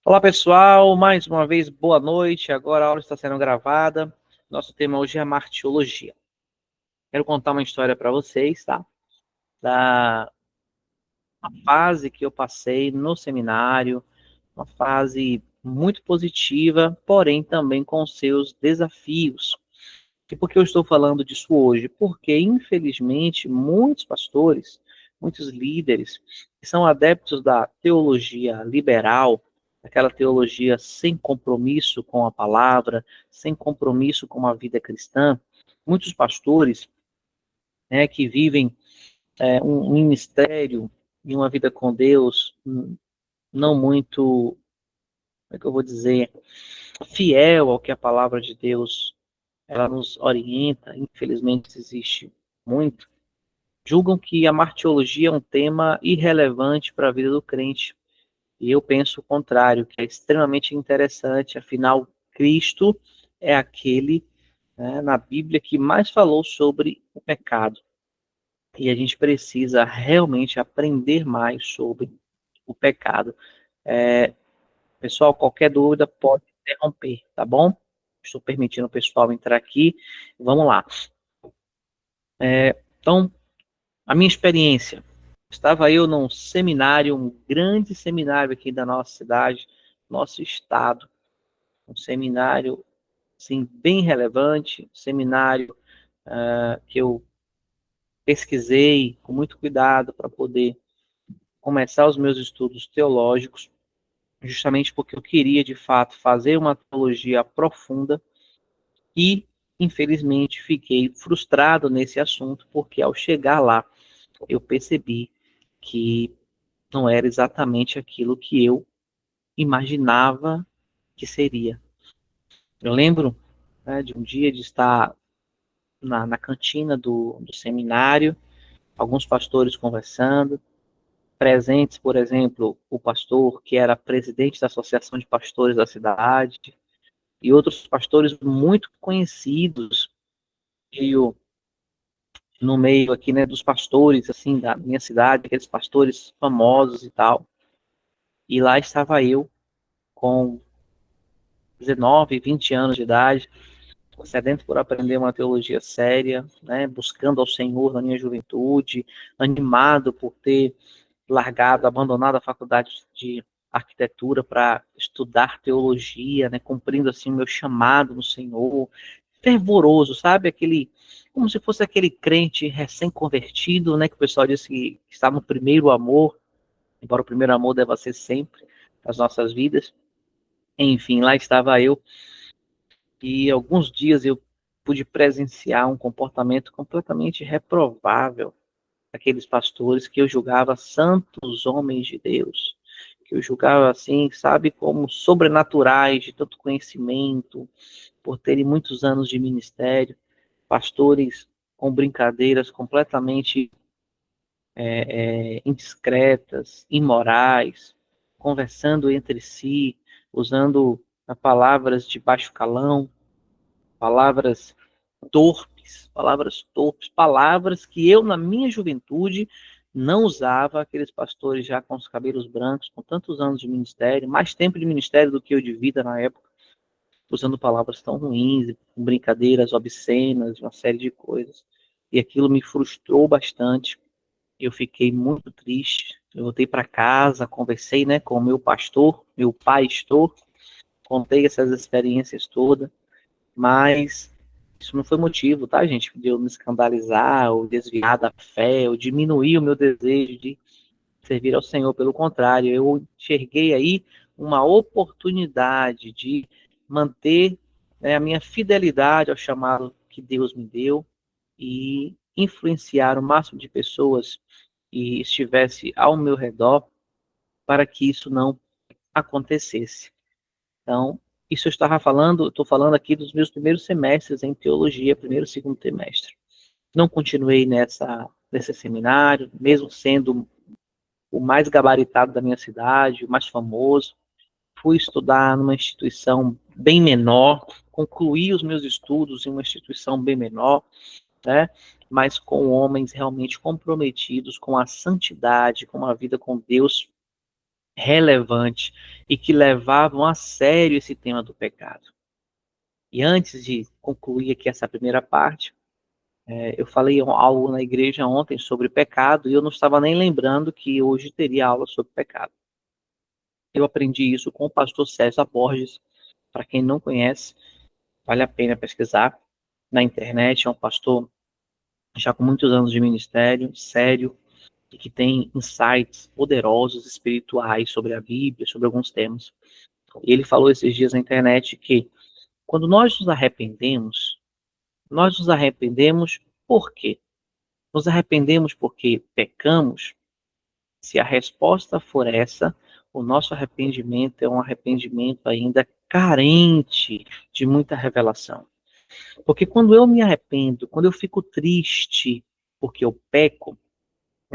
Olá pessoal, mais uma vez boa noite. Agora a aula está sendo gravada. Nosso tema hoje é a martiologia. Quero contar uma história para vocês, tá? Da uma fase que eu passei no seminário, uma fase muito positiva, porém também com seus desafios. E por que eu estou falando disso hoje? Porque, infelizmente, muitos pastores, muitos líderes, que são adeptos da teologia liberal, aquela teologia sem compromisso com a palavra, sem compromisso com a vida cristã, muitos pastores, né, que vivem um ministério e uma vida com Deus não muito, como é que eu vou dizer, fiel ao que a palavra de Deus ela nos orienta, infelizmente existe muito, julgam que a martiologia é um tema irrelevante para a vida do crente. E eu penso o contrário, que é extremamente interessante, afinal, Cristo é aquele, né, na Bíblia que mais falou sobre o pecado. E a gente precisa realmente aprender mais sobre o pecado. Pessoal, qualquer dúvida pode interromper, tá bom? Estou permitindo o pessoal entrar aqui. Vamos lá. Então, a minha experiência. Estava eu num seminário, um grande seminário aqui da nossa cidade, nosso estado. Um seminário, assim, bem relevante, seminário que eu pesquisei com muito cuidado para poder começar os meus estudos teológicos, justamente porque eu queria, de fato, fazer uma teologia profunda e, infelizmente, fiquei frustrado nesse assunto, porque ao chegar lá, eu percebi que não era exatamente aquilo que eu imaginava que seria. Eu lembro, né, de um dia de estar na cantina do seminário, alguns pastores conversando, presentes, por exemplo, o pastor que era presidente da Associação de Pastores da cidade, e outros pastores muito conhecidos no meio aqui, né, dos pastores, assim, da minha cidade, aqueles pastores famosos e tal. E lá estava eu, com 19, 20 anos de idade, sedento por aprender uma teologia séria, né, buscando ao Senhor na minha juventude, animado por ter largado, abandonado a faculdade de arquitetura para estudar teologia, né, cumprindo assim o meu chamado no Senhor, fervoroso, sabe, aquele, como se fosse aquele crente recém-convertido, né, que o pessoal disse que está no primeiro amor, embora o primeiro amor deva ser sempre as nossas vidas. Enfim, lá estava eu, e alguns dias eu pude presenciar um comportamento completamente reprovável daqueles pastores que eu julgava santos homens de Deus, que eu julgava assim, sabe, como sobrenaturais de tanto conhecimento, por terem muitos anos de ministério, pastores com brincadeiras completamente indiscretas, imorais, conversando entre si, usando palavras de baixo calão, palavras torpes, palavras que eu, na minha juventude, não usava, aqueles pastores já com os cabelos brancos, com tantos anos de ministério, mais tempo de ministério do que eu de vida na época, usando palavras tão ruins, brincadeiras obscenas, uma série de coisas. E aquilo me frustrou bastante, eu fiquei muito triste, eu voltei para casa, conversei, né, com o meu pastor, meu pastor, contei essas experiências todas, mas isso não foi motivo, tá, gente, de eu me escandalizar, ou desviar da fé, ou diminuir o meu desejo de servir ao Senhor. Pelo contrário, eu enxerguei aí uma oportunidade de manter, né, a minha fidelidade ao chamado que Deus me deu e influenciar o máximo de pessoas que estivesse ao meu redor para que isso não acontecesse. Então, isso eu estava falando, estou falando aqui dos meus primeiros semestres em teologia, primeiro e segundo trimestre. Não continuei nesse seminário, mesmo sendo o mais gabaritado da minha cidade, o mais famoso. Fui estudar numa instituição bem menor, concluí os meus estudos em uma instituição bem menor, né? Mas com homens realmente comprometidos com a santidade, com a vida com Deus relevante e que levavam a sério esse tema do pecado. E antes de concluir aqui essa primeira parte, eu falei algo na igreja ontem sobre pecado e eu não estava nem lembrando que hoje teria aula sobre pecado. Eu aprendi isso com o pastor César Borges. Para quem não conhece, vale a pena pesquisar na internet. É um pastor já com muitos anos de ministério, sério, e que tem insights poderosos espirituais sobre a Bíblia, sobre alguns temas. E ele falou esses dias na internet que quando nós nos arrependemos por quê? Nos arrependemos porque pecamos? Se a resposta for essa, o nosso arrependimento é um arrependimento ainda carente de muita revelação. Porque quando eu me arrependo, quando eu fico triste porque eu peco,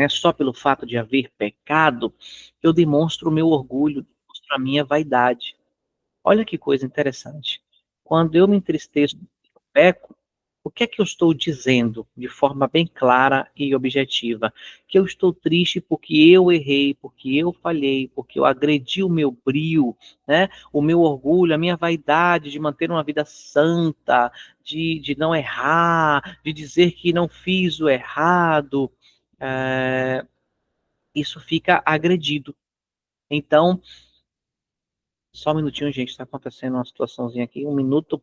só pelo fato de haver pecado, eu demonstro o meu orgulho, demonstro a minha vaidade. Olha que coisa interessante. Quando eu me entristeço e peco, o que é que eu estou dizendo de forma bem clara e objetiva? Que eu estou triste porque eu errei, porque eu falhei, porque eu agredi o meu brio, né? O meu orgulho, a minha vaidade de manter uma vida santa, de não errar, de dizer que não fiz o errado. Isso fica agredido. Então, só um minutinho, gente, está acontecendo uma situaçãozinha aqui, um minuto.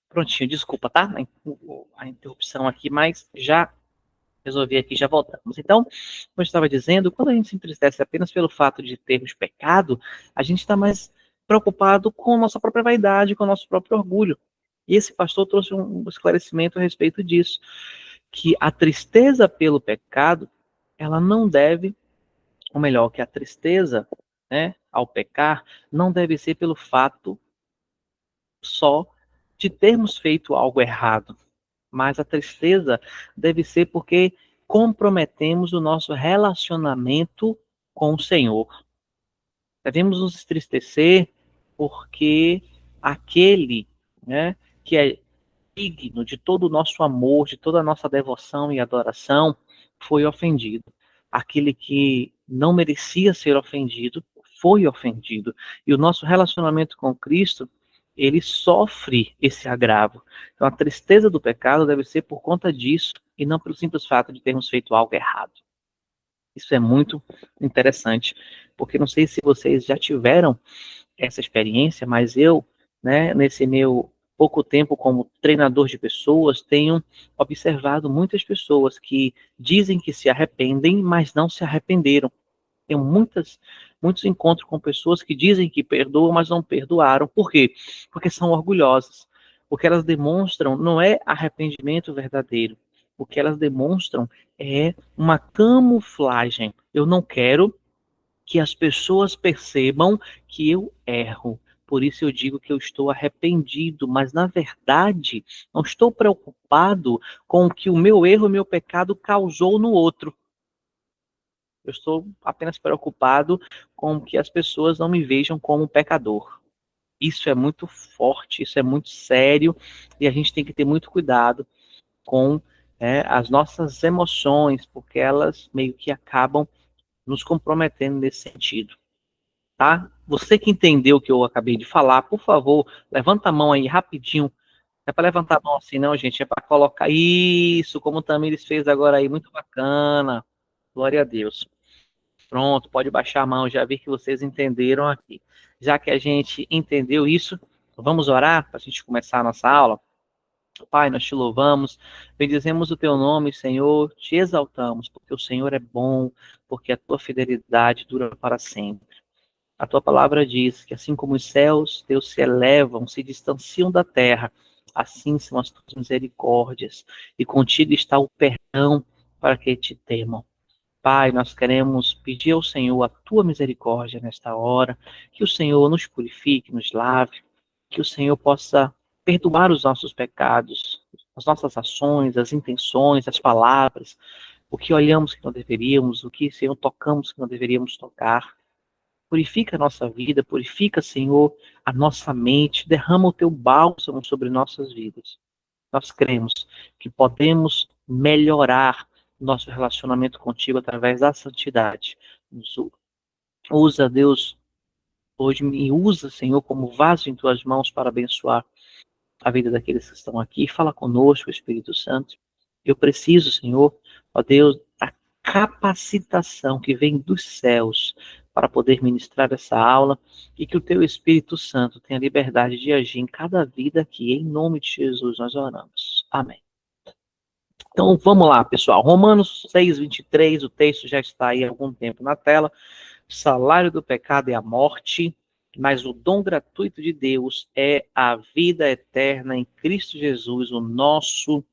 Prontinho, desculpa, tá? A interrupção aqui, mas já resolvi aqui, já voltamos. Então, como eu estava dizendo, quando a gente se entristece apenas pelo fato de termos pecado, a gente está mais preocupado com a nossa própria vaidade, com o nosso próprio orgulho. E esse pastor trouxe um esclarecimento a respeito disso, que a tristeza pelo pecado, ela não deve, ou melhor, que a tristeza, né, ao pecar, não deve ser pelo fato só de termos feito algo errado, mas a tristeza deve ser porque comprometemos o nosso relacionamento com o Senhor. Devemos nos entristecer porque aquele, né, que é digno de todo o nosso amor, de toda a nossa devoção e adoração, foi ofendido. Aquele que não merecia ser ofendido, foi ofendido. E o nosso relacionamento com Cristo, ele sofre esse agravo. Então a tristeza do pecado deve ser por conta disso e não pelo simples fato de termos feito algo errado. Isso é muito interessante, porque não sei se vocês já tiveram essa experiência, mas eu, né, nesse meu pouco tempo como treinador de pessoas, tenho observado muitas pessoas que dizem que se arrependem, mas não se arrependeram. Tenho muitos encontros com pessoas que dizem que perdoam, mas não perdoaram. Por quê? Porque são orgulhosas. O que elas demonstram não é arrependimento verdadeiro. O que elas demonstram é uma camuflagem. Eu não quero que as pessoas percebam que eu erro. Por isso eu digo que eu estou arrependido, mas na verdade não estou preocupado com o que o meu erro, o meu pecado causou no outro. Eu estou apenas preocupado com que as pessoas não me vejam como pecador. Isso é muito forte, isso é muito sério e a gente tem que ter muito cuidado com as nossas emoções, porque elas meio que acabam nos comprometendo nesse sentido. Tá? Você que entendeu o que eu acabei de falar, por favor, levanta a mão aí rapidinho. Não é para levantar a mão assim, não, gente. É para colocar isso, como o Tamires fez agora aí. Muito bacana. Glória a Deus. Pronto, pode baixar a mão. Já vi que vocês entenderam aqui. Já que a gente entendeu isso, vamos orar para a gente começar a nossa aula? Pai, nós te louvamos, bendizemos o teu nome, Senhor, te exaltamos, porque o Senhor é bom, porque a tua fidelidade dura para sempre. A tua palavra diz que assim como os céus, Deus, se elevam, se distanciam da terra, assim são as tuas misericórdias, e contigo está o perdão para que te temam. Pai, nós queremos pedir ao Senhor a tua misericórdia nesta hora, que o Senhor nos purifique, nos lave, que o Senhor possa perdoar os nossos pecados, as nossas ações, as intenções, as palavras, o que olhamos que não deveríamos, o que, Senhor, tocamos que não deveríamos tocar. Purifica a nossa vida, purifica, Senhor, a nossa mente, derrama o teu bálsamo sobre nossas vidas. Nós cremos que podemos melhorar nosso relacionamento contigo através da santidade. Usa, Deus, hoje me usa, Senhor, como vaso em tuas mãos para abençoar a vida daqueles que estão aqui. Fala conosco, Espírito Santo. Eu preciso, Senhor, ó Deus, da capacitação que vem dos céus para poder ministrar essa aula e que o teu Espírito Santo tenha liberdade de agir em cada vida aqui. Em nome de Jesus nós oramos. Amém. Então vamos lá, pessoal. Romanos 6:23, o texto já está aí há algum tempo na tela. O salário do pecado é a morte, mas o dom gratuito de Deus é a vida eterna em Cristo Jesus, o nosso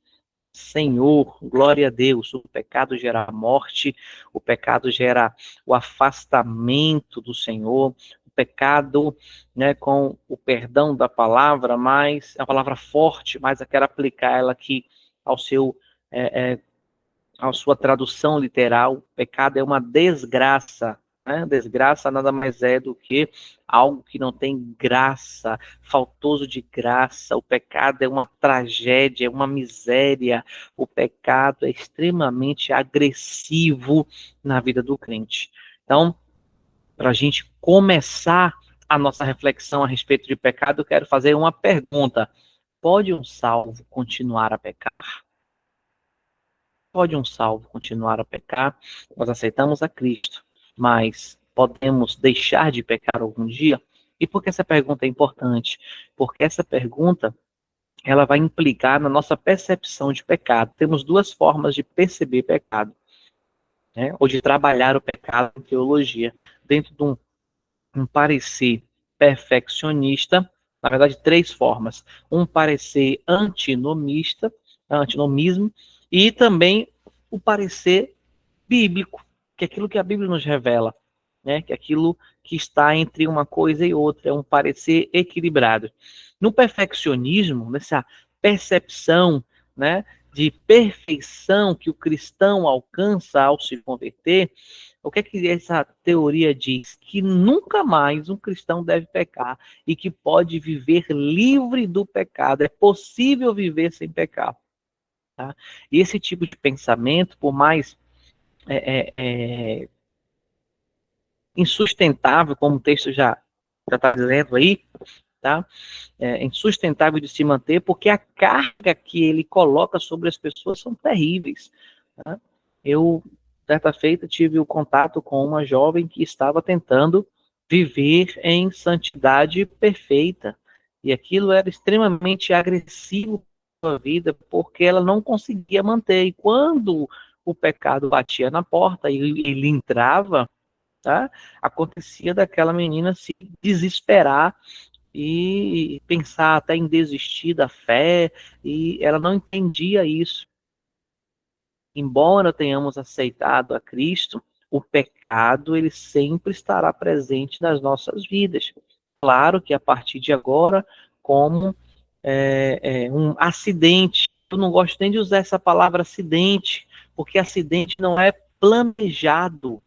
Senhor. Glória a Deus. O pecado gera a morte, o pecado gera o afastamento do Senhor, o pecado, né, com o perdão da palavra, mas a palavra forte, mas eu quero aplicar ela aqui ao seu a sua tradução literal. Pecado é uma desgraça, né? Desgraça nada mais é do que algo que não tem graça, faltoso de graça. O pecado é uma tragédia, é uma miséria. O pecado é extremamente agressivo na vida do crente. Então, para a gente começar a nossa reflexão a respeito de pecado, eu quero fazer uma pergunta: pode um salvo continuar a pecar? Pode um salvo continuar a pecar? Nós aceitamos a Cristo, mas podemos deixar de pecar algum dia? E por que essa pergunta é importante? Porque essa pergunta, ela vai implicar na nossa percepção de pecado. Temos duas formas de perceber pecado, né? Ou de trabalhar o pecado em teologia. Dentro de um parecer perfeccionista, na verdade, três formas. Um parecer antinomismo, e também o parecer bíblico, que é aquilo que a Bíblia nos revela, né? Que é aquilo que está entre uma coisa e outra, é um parecer equilibrado. No perfeccionismo, nessa percepção, né, de perfeição que o cristão alcança ao se converter, o que é que essa teoria diz? Que nunca mais um cristão deve pecar e que pode viver livre do pecado. É possível viver sem pecar. Tá? E esse tipo de pensamento, por mais insustentável, como o texto já está dizendo aí, tá? Insustentável de se manter, porque a carga que ele coloca sobre as pessoas são terríveis. Tá? Eu, certa feita, tive o contato com uma jovem que estava tentando viver em santidade perfeita, e aquilo era extremamente agressivo para a sua vida, porque ela não conseguia manter, e quando o pecado batia na porta e ele entrava, tá? Acontecia daquela menina se desesperar e pensar até em desistir da fé, e ela não entendia isso. Embora tenhamos aceitado a Cristo, o pecado ele sempre estará presente nas nossas vidas. Claro que a partir de agora, como um acidente, eu não gosto nem de usar essa palavra acidente, porque acidente não é planejado.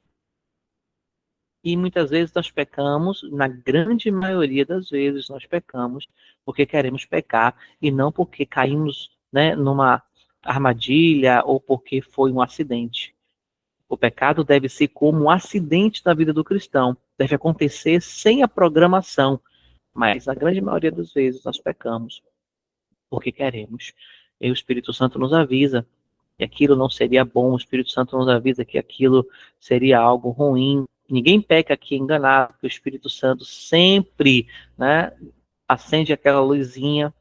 E muitas vezes nós pecamos, na grande maioria das vezes nós pecamos porque queremos pecar e não porque caímos, né, numa armadilha ou porque foi um acidente. O pecado deve ser como um acidente na vida do cristão, deve acontecer sem a programação, mas na grande maioria das vezes nós pecamos porque queremos. E o Espírito Santo nos avisa que aquilo não seria bom, o Espírito Santo nos avisa que aquilo seria algo ruim. Ninguém peca aqui enganado, porque o Espírito Santo sempre, né, acende aquela luzinha,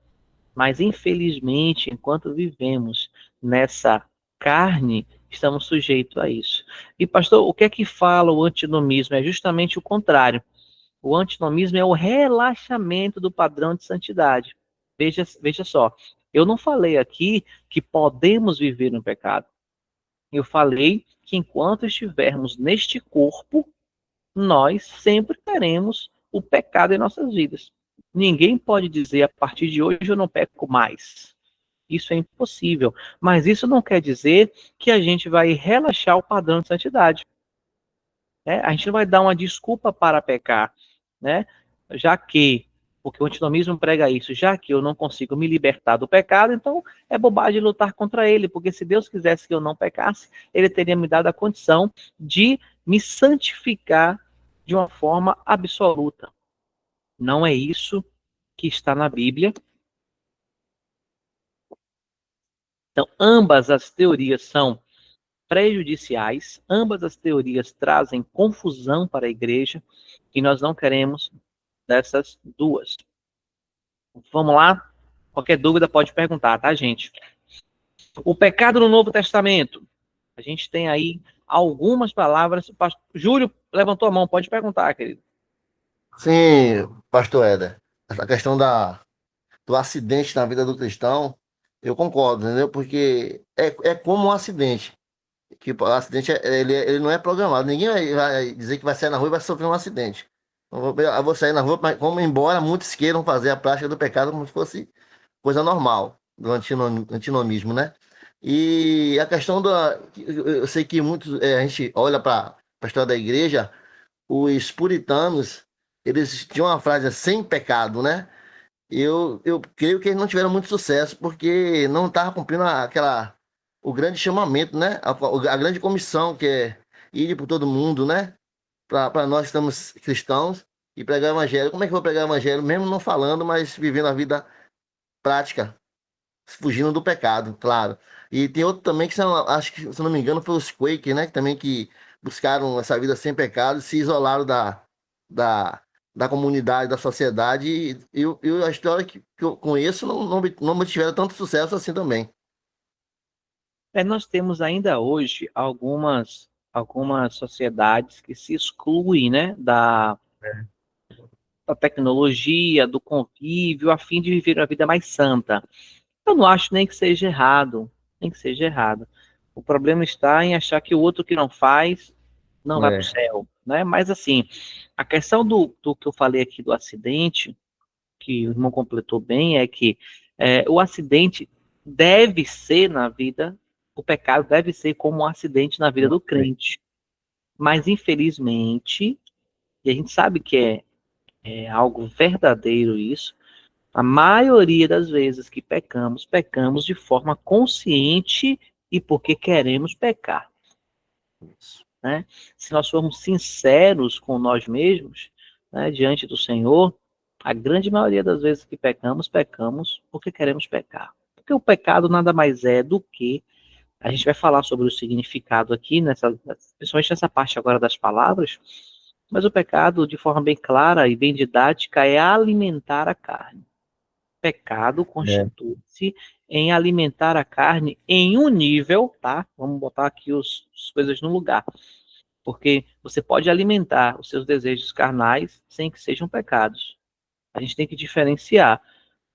mas infelizmente, enquanto vivemos nessa carne, estamos sujeitos a isso. E pastor, o que é que fala o antinomismo? É justamente o contrário. O antinomismo é o relaxamento do padrão de santidade. Veja só, eu não falei aqui que podemos viver no pecado. Eu falei que enquanto estivermos neste corpo, nós sempre teremos o pecado em nossas vidas. Ninguém pode dizer, a partir de hoje eu não peco mais. Isso é impossível. Mas isso não quer dizer que a gente vai relaxar o padrão de santidade. Né? A gente não vai dar uma desculpa para pecar, né? Já que, porque o antinomismo prega isso, já que eu não consigo me libertar do pecado, então é bobagem lutar contra ele, porque se Deus quisesse que eu não pecasse, ele teria me dado a condição de me santificar de uma forma absoluta. Não é isso que está na Bíblia. Então, ambas as teorias são prejudiciais, ambas as teorias trazem confusão para a igreja, e nós não queremos dessas duas. Vamos lá? Qualquer dúvida pode perguntar, tá, gente? O pecado no Novo Testamento. A gente tem aí algumas palavras. Júlio levantou a mão, pode perguntar, querido. Sim, pastor Éder. Essa questão do acidente na vida do cristão, eu concordo, entendeu? Porque é como um acidente. Que o acidente ele não é programado. Ninguém vai dizer que vai sair na rua e vai sofrer um acidente. Eu vou sair na rua, mas como embora muitos queiram fazer a prática do pecado como se fosse coisa normal do antinomismo, né? E a questão da. Eu sei que muitos. A gente olha para a história da igreja, os puritanos, eles tinham uma frase sem pecado, né? Eu creio que eles não tiveram muito sucesso porque não estavam cumprindo o grande chamamento, né? A grande comissão que é ir por todo mundo, né? Para nós que estamos cristãos e pregar o evangelho. Como é que eu vou pregar o evangelho? Mesmo não falando, mas vivendo a vida prática, fugindo do pecado, claro. E tem outro também que são, acho que, se não me engano, foi os Quakers, né? Que também que buscaram essa vida sem pecado, se isolaram da, da comunidade, da sociedade. E a história que eu conheço não tiveram tanto sucesso assim também. Nós temos ainda hoje algumas sociedades que se excluem, né, da tecnologia, do convívio, a fim de viver uma vida mais santa. Eu não acho nem que seja errado, nem que seja errado. O problema está em achar que o outro que não faz não vai para o É, céu, né? Mas assim, a questão do que eu falei aqui do acidente, que o irmão completou bem, é que o acidente deve ser na vida, o pecado deve ser como um acidente na vida do crente. Mas infelizmente, e a gente sabe que é algo verdadeiro isso, a maioria das vezes que pecamos, pecamos de forma consciente e porque queremos pecar, né? Se nós formos sinceros com nós mesmos, né, diante do Senhor, a grande maioria das vezes que pecamos, pecamos porque queremos pecar. Porque o pecado nada mais é do que a gente vai falar sobre o significado aqui, principalmente nessa parte agora das palavras, mas o pecado, de forma bem clara e bem didática, é alimentar a carne. Pecado é, constitui-se em alimentar a carne em um nível, tá? Vamos botar aqui as coisas no lugar. Porque você pode alimentar os seus desejos carnais sem que sejam pecados. A gente tem que diferenciar.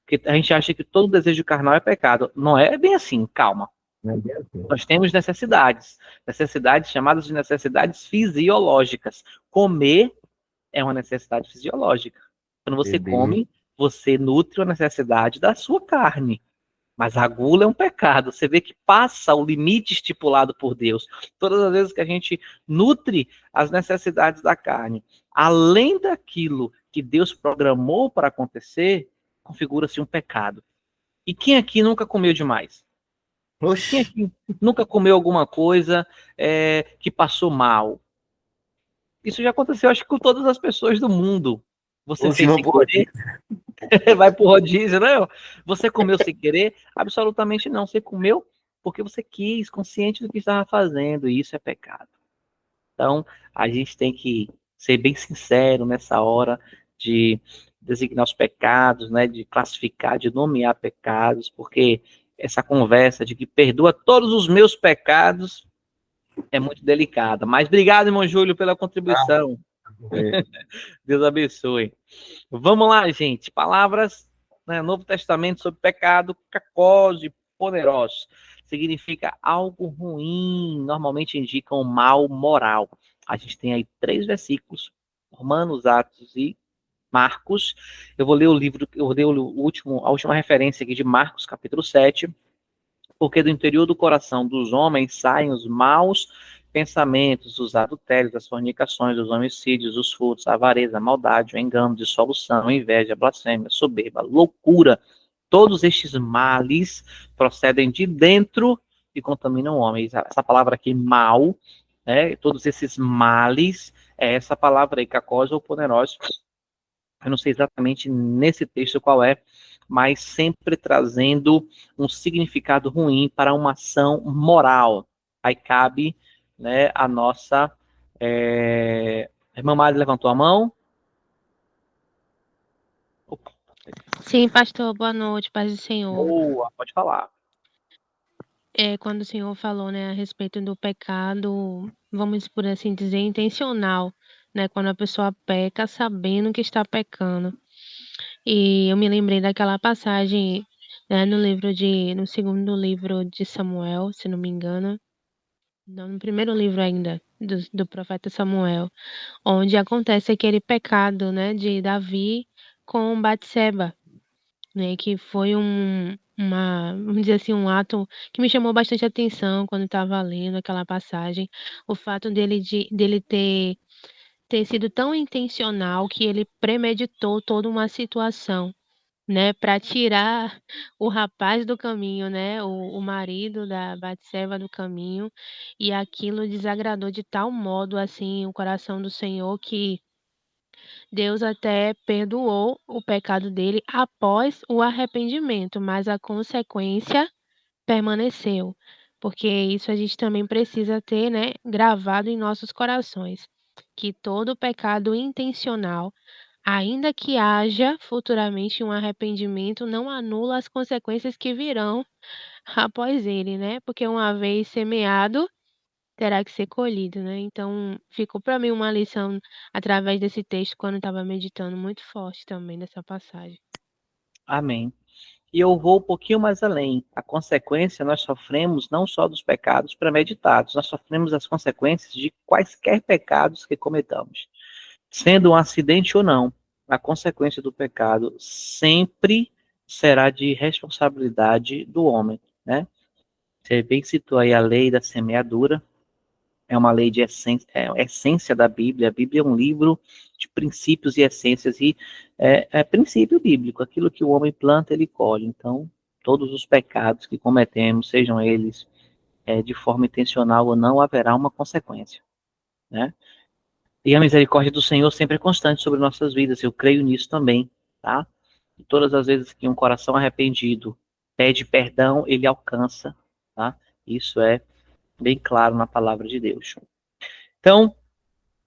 Porque a gente acha que todo desejo carnal é pecado. Não é bem assim, calma. Nós temos necessidades chamadas de necessidades fisiológicas. Comer é uma necessidade fisiológica. Quando você beber. come, você nutre a necessidade da sua carne. Mas a gula é um pecado. Você vê que passa o limite estipulado por Deus. Todas as vezes que a gente nutre as necessidades da carne, além daquilo que Deus programou para acontecer, configura-se um pecado. E quem aqui nunca comeu demais? Quem Oxi, aqui nunca comeu alguma coisa que passou mal? Isso já aconteceu, acho que com todas as pessoas do mundo. Você oxi, fez vamos sem por aqui. querer, vai pro rodízio, não? Você comeu sem querer? Absolutamente não. Você comeu porque você quis, consciente do que estava fazendo, e isso é pecado. Então, a gente tem que ser bem sincero nessa hora de designar os pecados, né, de classificar, de nomear pecados, porque essa conversa de que perdoa todos os meus pecados é muito delicada. Mas obrigado, irmão Júlio, pela contribuição. É, Deus abençoe. Vamos lá, gente. Palavras, né, Novo Testamento sobre pecado, cacosos e poderosos. significa algo ruim, normalmente indica um mal moral. A gente tem aí 3 versículos, Romanos, Atos e Marcos. Eu vou ler o livro, eu vou ler a última referência aqui de Marcos, capítulo 7, porque do interior do coração dos homens saem os maus pensamentos, os adultérios, as fornicações, os homicídios, os furtos, a avareza, a maldade, o engano, dissolução, a inveja, a blasfêmia, a soberba, a loucura. Todos estes males procedem de dentro e contaminam o homem. Essa palavra aqui, mal, né, todos esses males, é essa palavra aí, kakos ou poneros. Eu não sei exatamente nesse texto qual é, mas sempre trazendo um significado ruim para uma ação moral. Aí cabe, né, a nossa... Irmã Mari levantou a mão. Opa. Sim, pastor, boa noite, paz do Senhor. Boa, pode falar. Quando o Senhor falou, né, a respeito do pecado, vamos por assim dizer, intencional, né, quando a pessoa peca sabendo que está pecando. E eu me lembrei daquela passagem, né, no segundo livro de Samuel, se não me engano, não, no primeiro livro ainda, do profeta Samuel, onde acontece aquele pecado, né, de Davi com Batseba, né, que foi vamos dizer assim, um ato que me chamou bastante atenção quando estava lendo aquela passagem, o fato dele ter sido tão intencional que ele premeditou toda uma situação, né, para tirar o rapaz do caminho, né, o marido da Batseba do caminho, e aquilo desagradou de tal modo, assim, o coração do Senhor que Deus até perdoou o pecado dele após o arrependimento, mas a consequência permaneceu. Porque isso a gente também precisa ter, né, gravado em nossos corações, que todo pecado intencional, ainda que haja futuramente um arrependimento, não anula as consequências que virão após ele, né? Porque uma vez semeado, terá que ser colhido, né. Então, ficou para mim uma lição através desse texto quando eu estava meditando muito forte também nessa passagem. Amém. E eu vou um pouquinho mais além. A consequência nós sofremos não só dos pecados premeditados, nós sofremos as consequências de quaisquer pecados que cometamos. Sendo um acidente ou não, a consequência do pecado sempre será de responsabilidade do homem, né? Você bem citou aí a lei da semeadura, é uma lei de essência, essência da Bíblia. A Bíblia é um livro de princípios e essências, e é princípio bíblico. Aquilo que o homem planta, ele colhe. Então, todos os pecados que cometemos, sejam eles de forma intencional ou não, haverá uma consequência, né? E a misericórdia do Senhor sempre é constante sobre nossas vidas. Eu creio nisso também, tá? E todas as vezes que um coração arrependido pede perdão, ele alcança, tá? Isso é bem claro na palavra de Deus. Então,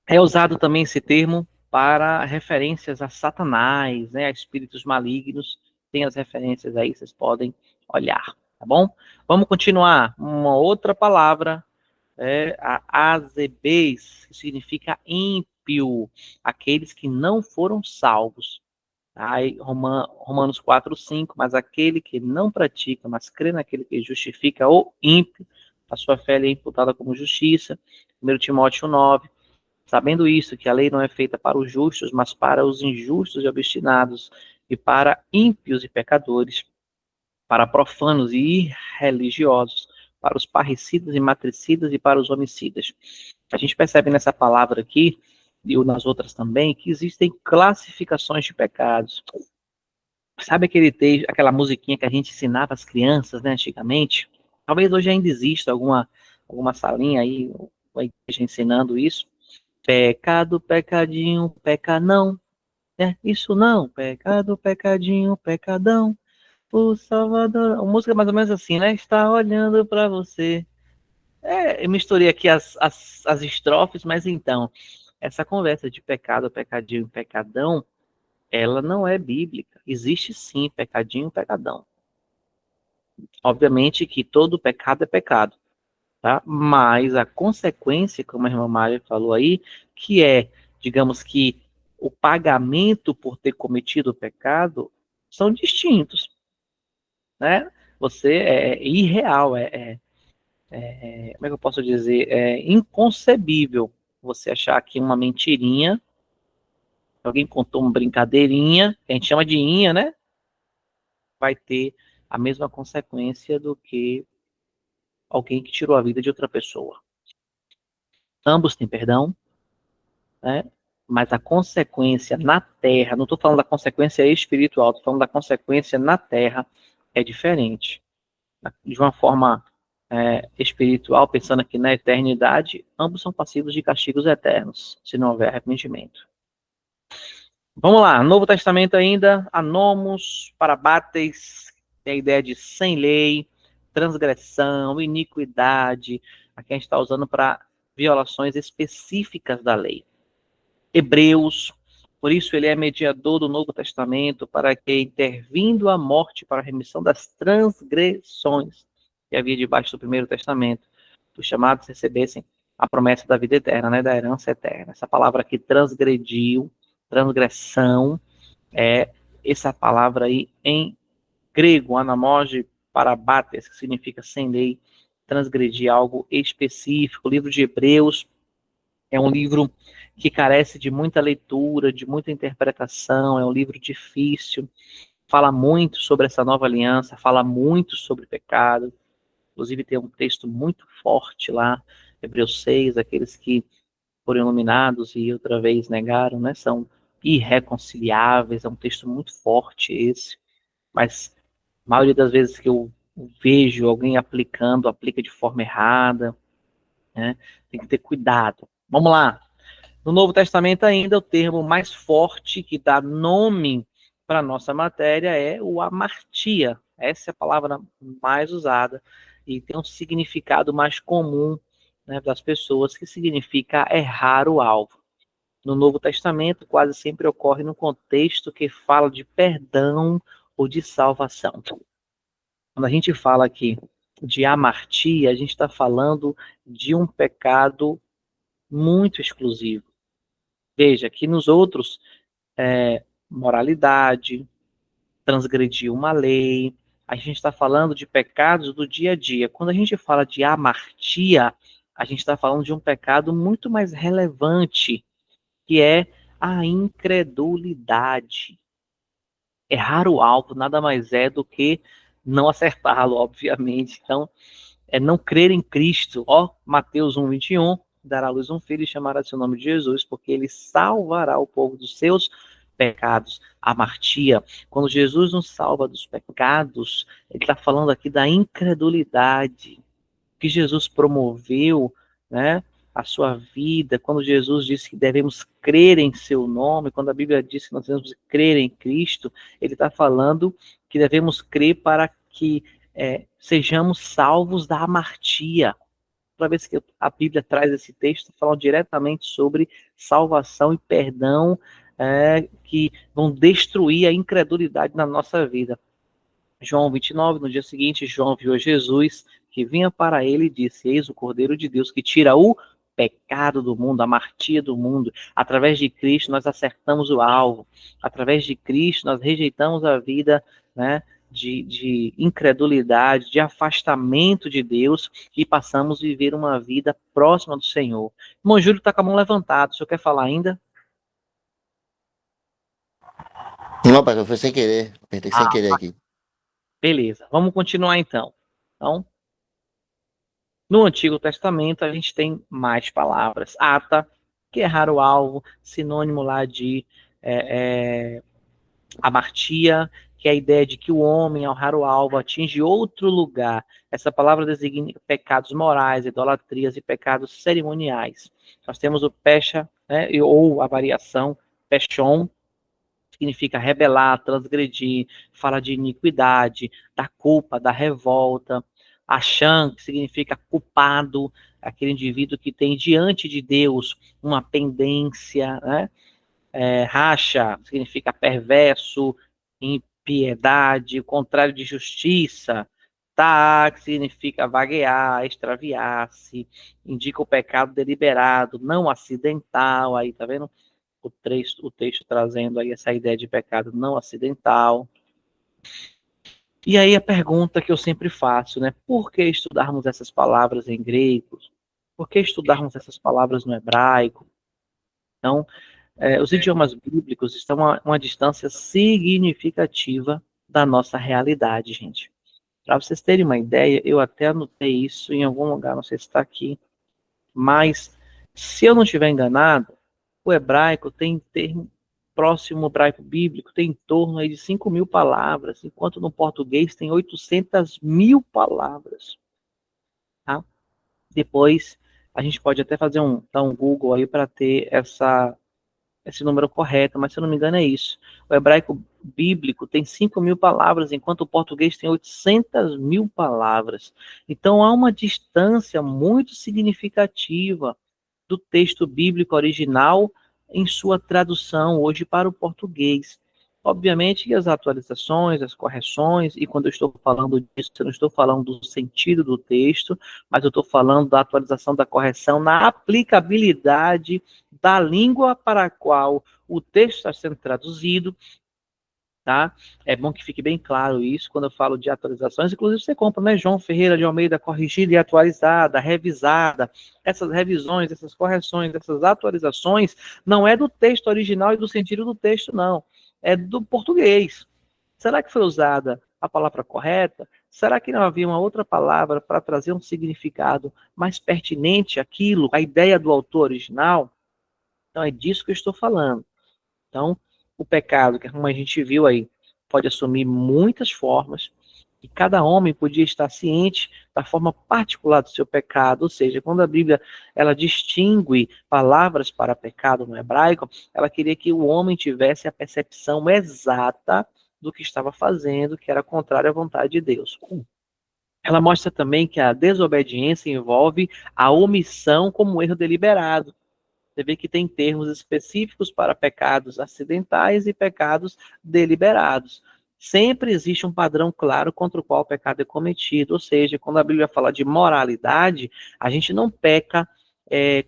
é usado também esse termo para referências a Satanás, né, a espíritos malignos. Tem as referências aí, vocês podem olhar, tá bom? Vamos continuar. Uma outra palavra é a azebês, que significa ímpio, aqueles que não foram salvos. Aí, Romanos 4:5, mas aquele que não pratica, mas crê naquele que justifica o ímpio, a sua fé é imputada como justiça. 1 Timóteo 9, sabendo isso, que a lei não é feita para os justos, mas para os injustos e obstinados, e para ímpios e pecadores, para profanos e irreligiosos, para os parricidas e matricidas e para os homicidas. A gente percebe nessa palavra aqui, e nas outras também, que existem classificações de pecados. Sabe aquele texto, aquela musiquinha que a gente ensinava às crianças, né, antigamente? Talvez hoje ainda exista alguma salinha aí, uma igreja ensinando isso. Pecado, pecadinho, peca não, né? Isso não, pecado, pecadinho, pecadão. O Salvador, a música é mais ou menos assim, né? Está olhando para você. Eu misturei aqui as estrofes, mas então, essa conversa de pecado, pecadinho, pecadão, ela não é bíblica. Existe sim pecadinho, pecadão. Obviamente que todo pecado é pecado, tá? Mas a consequência, como a irmã Maria falou aí, que é, digamos que o pagamento por ter cometido o pecado, são distintos, né? você é irreal, como é que eu posso dizer? É inconcebível você achar que uma mentirinha, alguém contou uma brincadeirinha, que a gente chama de inha, né? Vai ter a mesma consequência do que alguém que tirou a vida de outra pessoa. Ambos têm perdão, né? Mas a consequência na terra, não estou falando da consequência espiritual, estou falando da consequência na terra, é diferente. De uma forma espiritual, pensando aqui na eternidade, ambos são passíveis de castigos eternos, se não houver arrependimento. Vamos lá, Novo Testamento ainda, anomos, parabates, tem a ideia de sem lei, transgressão, iniquidade, aqui a gente está usando para violações específicas da lei. Hebreus, por isso ele é mediador do Novo Testamento, para que, intervindo a morte para a remissão das transgressões que havia debaixo do Primeiro Testamento, os chamados recebessem a promessa da vida eterna, né, da herança eterna. Essa palavra aqui, transgrediu, transgressão, é essa palavra aí em grego, anamoge parabates, que significa sem lei, transgredir algo específico. O livro de Hebreus é um livro que carece de muita leitura, de muita interpretação, é um livro difícil, fala muito sobre essa nova aliança, fala muito sobre pecado, inclusive tem um texto muito forte lá, Hebreus 6, aqueles que foram iluminados e outra vez negaram, né, são irreconciliáveis, é um texto muito forte esse, mas a maioria das vezes que eu vejo alguém aplicando, aplica de forma errada, né, tem que ter cuidado. Vamos lá. No Novo Testamento ainda, o termo mais forte que dá nome para a nossa matéria é o amartia. Essa é a palavra mais usada e tem um significado mais comum, né, das pessoas, que significa errar o alvo. No Novo Testamento, quase sempre ocorre no contexto que fala de perdão ou de salvação. Quando a gente fala aqui de amartia, a gente está falando de um pecado muito exclusivo. Veja que nos outros, moralidade, transgredir uma lei, a gente está falando de pecados do dia a dia. Quando a gente fala de amartia, a gente está falando de um pecado muito mais relevante, que é a incredulidade. Errar o alvo nada mais é do que não acertá-lo, obviamente. Então, é não crer em Cristo. Ó, Mateus 1:21, dará à luz um filho e chamará seu nome de Jesus, porque ele salvará o povo dos seus pecados. Amartia. Quando Jesus nos salva dos pecados, ele está falando aqui da incredulidade que Jesus promoveu, né, a sua vida, quando Jesus disse que devemos crer em seu nome, quando a Bíblia diz que nós devemos crer em Cristo, ele está falando que devemos crer para que sejamos salvos da amartia. Toda vez que a Bíblia traz esse texto, falando diretamente sobre salvação e perdão, que vão destruir a incredulidade na nossa vida. João 29, no dia seguinte, João viu Jesus que vinha para ele e disse: eis o Cordeiro de Deus que tira o pecado do mundo, a amartia do mundo. Através de Cristo nós acertamos o alvo. Através de Cristo nós rejeitamos a vida, né, de incredulidade, de afastamento de Deus e passamos a viver uma vida próxima do Senhor. Irmão Júlio está com a mão levantada. O senhor quer falar ainda? Não, pai, foi sem querer. Apertei sem querer aqui. Beleza, vamos continuar então. Então, no Antigo Testamento, a gente tem mais palavras. Ata, que é errar o alvo, sinônimo lá de amartia, que é a ideia de que o homem, ao errar o alvo, atinge outro lugar. Essa palavra designa pecados morais, idolatrias e pecados cerimoniais. Nós temos o pecha, né, ou a variação pechon, significa rebelar, transgredir, fala de iniquidade, da culpa, da revolta. Achan, que significa culpado, aquele indivíduo que tem diante de Deus uma pendência, né? Racha, significa perverso, impiedade, o contrário de justiça. Tá, que significa vaguear, extraviar-se, indica o pecado deliberado, não acidental, aí tá vendo? O texto trazendo aí essa ideia de pecado não acidental. E aí a pergunta que eu sempre faço, né? Por que estudarmos essas palavras em grego? Por que estudarmos essas palavras no hebraico? Então, os idiomas bíblicos estão a uma distância significativa da nossa realidade, gente. Para vocês terem uma ideia, eu até anotei isso em algum lugar, não sei se está aqui, mas se eu não estiver enganado, o hebraico tem termo próximo ao hebraico bíblico, tem em torno aí de 5.000 palavras, enquanto no português tem 800.000 palavras, tá? Depois a gente pode até dar um Google aí para ter esse número correto, mas se eu não me engano é isso. O hebraico bíblico tem 5.000 palavras, enquanto o português tem 800.000 palavras. Então há uma distância muito significativa do texto bíblico original em sua tradução hoje para o português. Obviamente que as atualizações, as correções, e quando eu estou falando disso, eu não estou falando do sentido do texto, mas eu estou falando da atualização, da correção na aplicabilidade da língua para a qual o texto está sendo traduzido, tá? É bom que fique bem claro isso quando eu falo de atualizações. Inclusive, você compra, né, João Ferreira de Almeida, corrigida e atualizada, revisada. Essas revisões, essas correções, essas atualizações, não é do texto original e do sentido do texto, não. É do português. Será que foi usada a palavra correta? Será que não havia uma outra palavra para trazer um significado mais pertinente àquilo, à ideia do autor original? Então, é disso que eu estou falando. Então, o pecado, que como a gente viu aí, pode assumir muitas formas, e cada homem podia estar ciente da forma particular do seu pecado, ou seja, quando a Bíblia ela distingue palavras para pecado no hebraico, ela queria que o homem tivesse a percepção exata do que estava fazendo, que era contrário à vontade de Deus. Ela mostra também que a desobediência envolve a omissão como um erro deliberado. Você vê que tem termos específicos para pecados acidentais e pecados deliberados. Sempre existe um padrão claro contra o qual o pecado é cometido. Ou seja, quando a Bíblia fala de moralidade, a gente não peca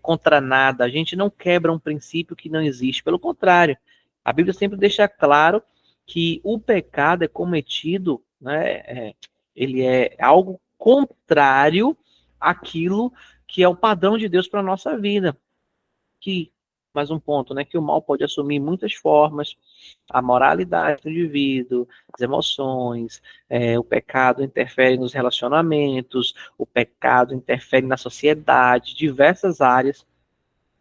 contra nada, a gente não quebra um princípio que não existe. Pelo contrário, a Bíblia sempre deixa claro que o pecado é cometido, né, ele é algo contrário àquilo que é o padrão de Deus para a nossa vida. Que, mais um ponto, né, que o mal pode assumir muitas formas, a moralidade do indivíduo, as emoções, o pecado interfere nos relacionamentos, o pecado interfere na sociedade, diversas áreas.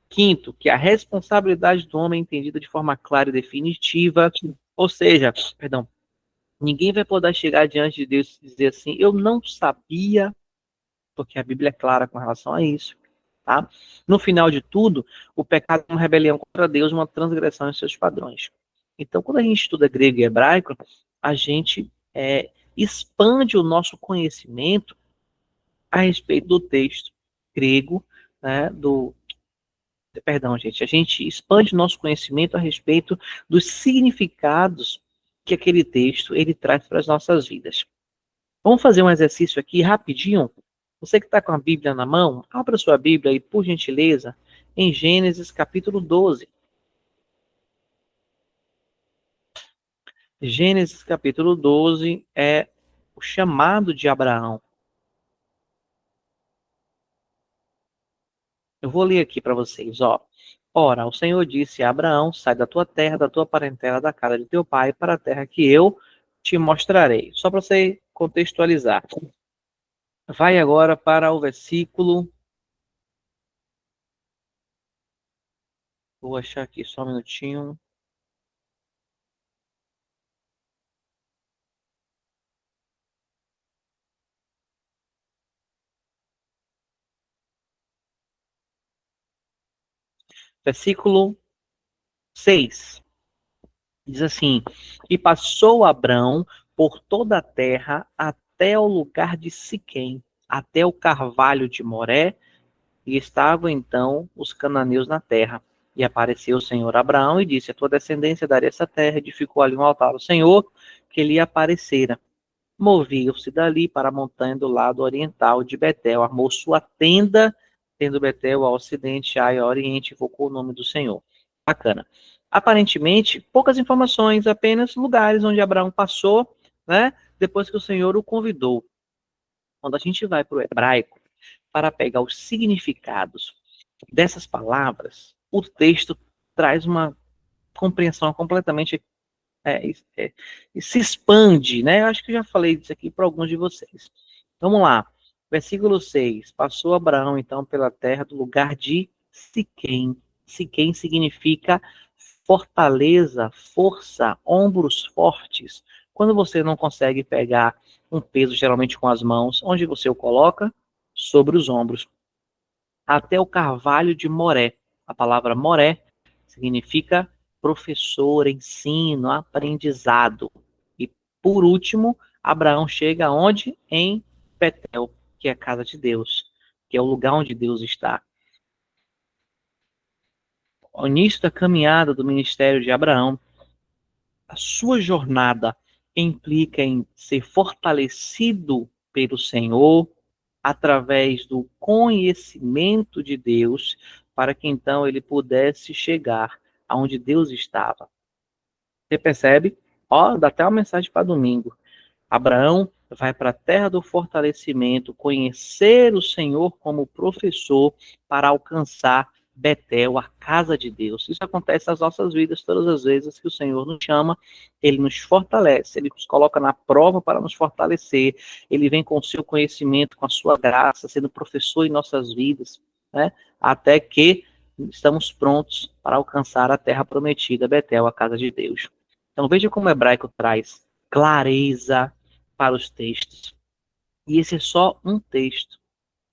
Quinto, que a responsabilidade do homem é entendida de forma clara e definitiva, ou seja, perdão, ninguém vai poder chegar diante de Deus e dizer assim, eu não sabia, porque a Bíblia é clara com relação a isso. Tá? No final de tudo, o pecado é uma rebelião contra Deus, uma transgressão em seus padrões. Então, quando a gente estuda grego e hebraico, a gente expande o nosso conhecimento a respeito do texto grego, né, perdão, gente, a gente expande o nosso conhecimento a respeito dos significados que aquele texto ele traz para as nossas vidas. Vamos fazer um exercício aqui rapidinho. Você que está com a Bíblia na mão, abra sua Bíblia aí, por gentileza, em Gênesis capítulo 12. Gênesis capítulo 12 é o chamado de Abraão. Eu vou ler aqui para vocês, ó. Ora, o Senhor disse a Abraão, sai da tua terra, da tua parentela, da casa de teu pai, para a terra que eu te mostrarei. Só para você contextualizar. Vai agora para o versículo. Vou achar aqui só um minutinho. Versículo 6. Diz assim: E passou Abrão por toda a terra até o lugar de Siquém, até o carvalho de Moré, e estavam então os cananeus na terra. E apareceu o Senhor a Abraão e disse: A tua descendência daria essa terra. Edificou ali um altar ao Senhor, que lhe aparecera. Moveu-se dali para a montanha do lado oriental de Betel, armou sua tenda, tendo Betel ao ocidente, Ai ao oriente, invocou o nome do Senhor. Bacana. Aparentemente, poucas informações, apenas lugares onde Abraão passou, né, depois que o Senhor o convidou. Quando a gente vai para o hebraico, para pegar os significados dessas palavras, o texto traz uma compreensão completamente e se expande, né? Eu acho que eu já falei disso aqui para alguns de vocês. Vamos lá. Versículo 6. Passou Abraão, então, pela terra do lugar de Siquém. Siquém significa fortaleza, força, ombros fortes. Quando você não consegue pegar um peso, geralmente com as mãos, onde você o coloca? Sobre os ombros. Até o carvalho de Moré. A palavra Moré significa professor, ensino, aprendizado. E, por último, Abraão chega onde? Em Betel, que é a casa de Deus, que é o lugar onde Deus está. O início da caminhada do ministério de Abraão, a sua jornada implica em ser fortalecido pelo Senhor através do conhecimento de Deus, para que então ele pudesse chegar aonde Deus estava. Você percebe? Ó, dá até uma mensagem para domingo. Abraão vai para a terra do fortalecimento, conhecer o Senhor como professor para alcançar Betel, a casa de Deus. Isso acontece nas nossas vidas todas as vezes que o Senhor nos chama, ele nos fortalece, ele nos coloca na prova para nos fortalecer, ele vem com o seu conhecimento, com a sua graça, sendo professor em nossas vidas, né? Até que estamos prontos para alcançar a terra prometida, Betel, a casa de Deus. Então veja como o hebraico traz clareza para os textos. E esse é só um texto.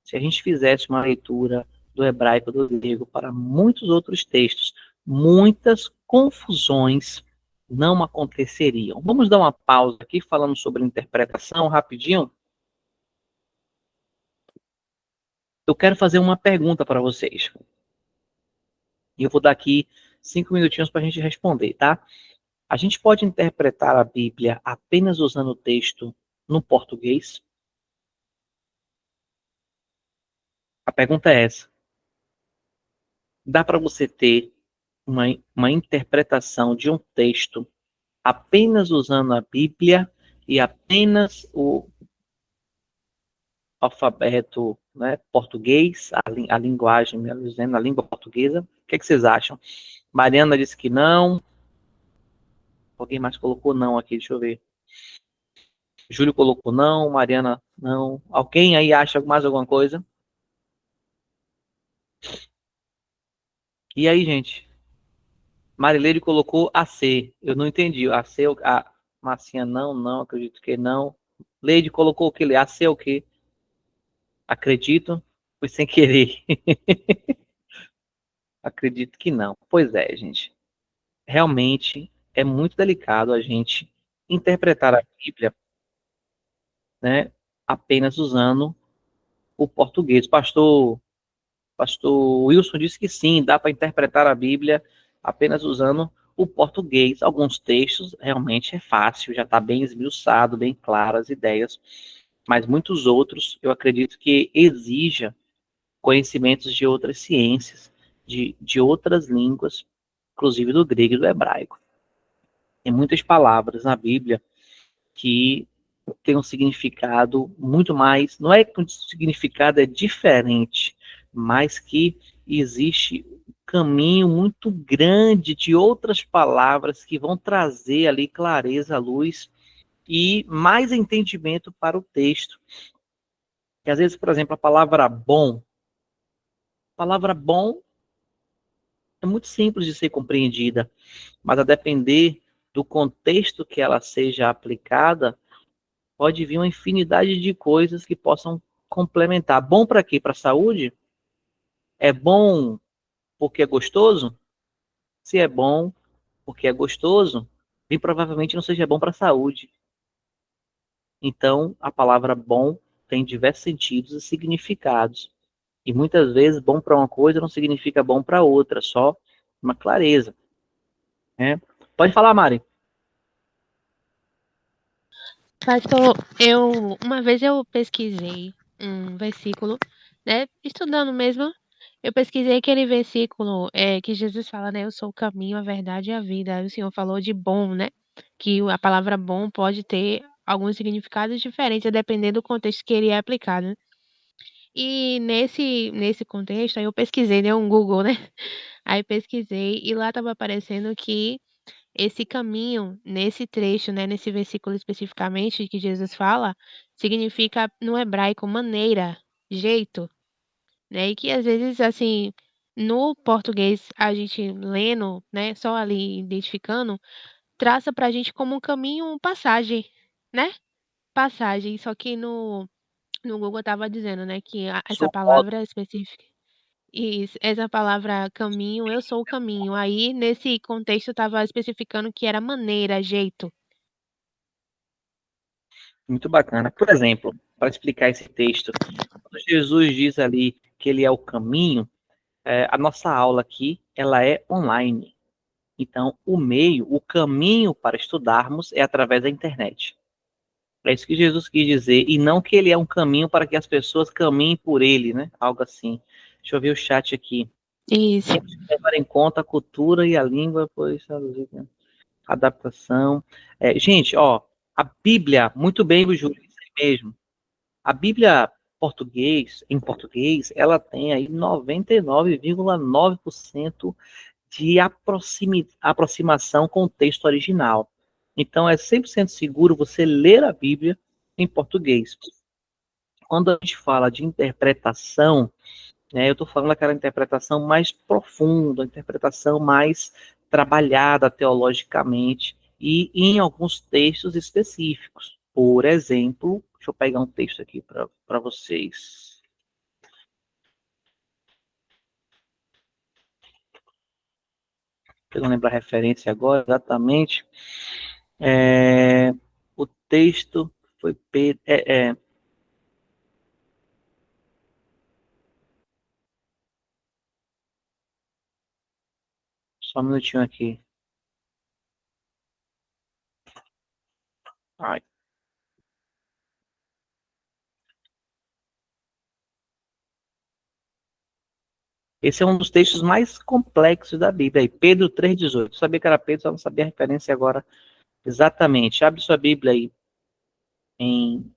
Se a gente fizesse uma leitura do hebraico, do grego, para muitos outros textos, muitas confusões não aconteceriam. Vamos dar uma pausa aqui falando sobre interpretação rapidinho. Eu quero fazer uma pergunta para vocês. E eu vou dar aqui 5 minutinhos para a gente responder, tá? A gente pode interpretar a Bíblia apenas usando o texto no português? A pergunta é essa. Dá para você ter uma interpretação de um texto apenas usando a Bíblia e apenas o alfabeto, né, português, a linguagem, melhor dizendo, a língua portuguesa? O que vocês acham? Mariana disse que não. Alguém mais colocou não aqui, deixa eu ver. Júlio colocou não, Mariana não. Alguém aí acha mais alguma coisa? E aí, gente? Marileide colocou AC. Eu não entendi. AC, a Marcinha não, acredito que não. Leide colocou o que? AC é o quê? Acredito. Foi sem querer. Acredito que não. Pois é, gente. Realmente é muito delicado a gente interpretar a Bíblia, né, apenas usando o português. Pastor Wilson disse que sim, dá para interpretar a Bíblia apenas usando o português. Alguns textos realmente é fácil, já está bem esmiuçado, bem claras as ideias, mas muitos outros eu acredito que exija conhecimentos de outras ciências, de outras línguas, inclusive do grego e do hebraico. Tem muitas palavras na Bíblia que tem um significado muito mais, não é que o significado é diferente, mas que existe um caminho muito grande de outras palavras que vão trazer ali clareza, luz e mais entendimento para o texto. E às vezes, por exemplo, a palavra bom é muito simples de ser compreendida, mas a depender do contexto que ela seja aplicada, pode vir uma infinidade de coisas que possam complementar. Bom para quê? Para a saúde? É bom porque é gostoso? Se é bom porque é gostoso, bem provavelmente não seja bom para a saúde. Então, a palavra bom tem diversos sentidos e significados. E muitas vezes, bom para uma coisa não significa bom para outra, só uma clareza. Né? Pode falar, Mari. Pastor, uma vez eu pesquisei um versículo, né, estudando mesmo, eu pesquisei aquele versículo que Jesus fala, né, eu sou o caminho, a verdade e a vida. Aí o Senhor falou de bom, né, que a palavra bom pode ter alguns significados diferentes, dependendo do contexto que ele é aplicado, né? E nesse contexto, aí eu pesquisei, né, um Google, né? Aí pesquisei e lá estava aparecendo que esse caminho, nesse trecho, né, nesse versículo especificamente que Jesus fala, significa no hebraico maneira, jeito, né? E que às vezes, assim, no português, a gente lendo, né, só ali identificando, traça pra gente como um caminho, passagem, né? Passagem. Só que no Google estava dizendo, né, que essa Sou modo. palavra específica. Isso, essa palavra caminho, eu sou o caminho. Aí, nesse contexto, estava especificando que era maneira, jeito. Muito bacana. Por exemplo, para explicar esse texto, quando Jesus diz ali que ele é o caminho, a nossa aula aqui, ela é online. Então, o meio, o caminho para estudarmos é através da internet. É isso que Jesus quis dizer, e não que ele é um caminho para que as pessoas caminhem por ele, né? Algo assim. Deixa eu ver o chat aqui. Isso. Temos que levar em conta a cultura e a língua, pois adaptação. Gente, ó, a Bíblia, muito bem, Júlio, isso aí mesmo. A Bíblia em português, ela tem aí 99,9% de aproximação com o texto original. Então, é 100% seguro você ler a Bíblia em português. Quando a gente fala de interpretação, né, eu estou falando daquela interpretação mais profunda, interpretação mais trabalhada teologicamente e em alguns textos específicos. Por exemplo, deixa eu pegar um texto aqui para vocês. Eu não lembro a referência agora exatamente. O texto foi só um minutinho aqui. Ai. Esse é um dos textos mais complexos da Bíblia. Aí, Pedro 3,18. Eu sabia que era Pedro, só não sabia a referência agora exatamente. Abre sua Bíblia aí em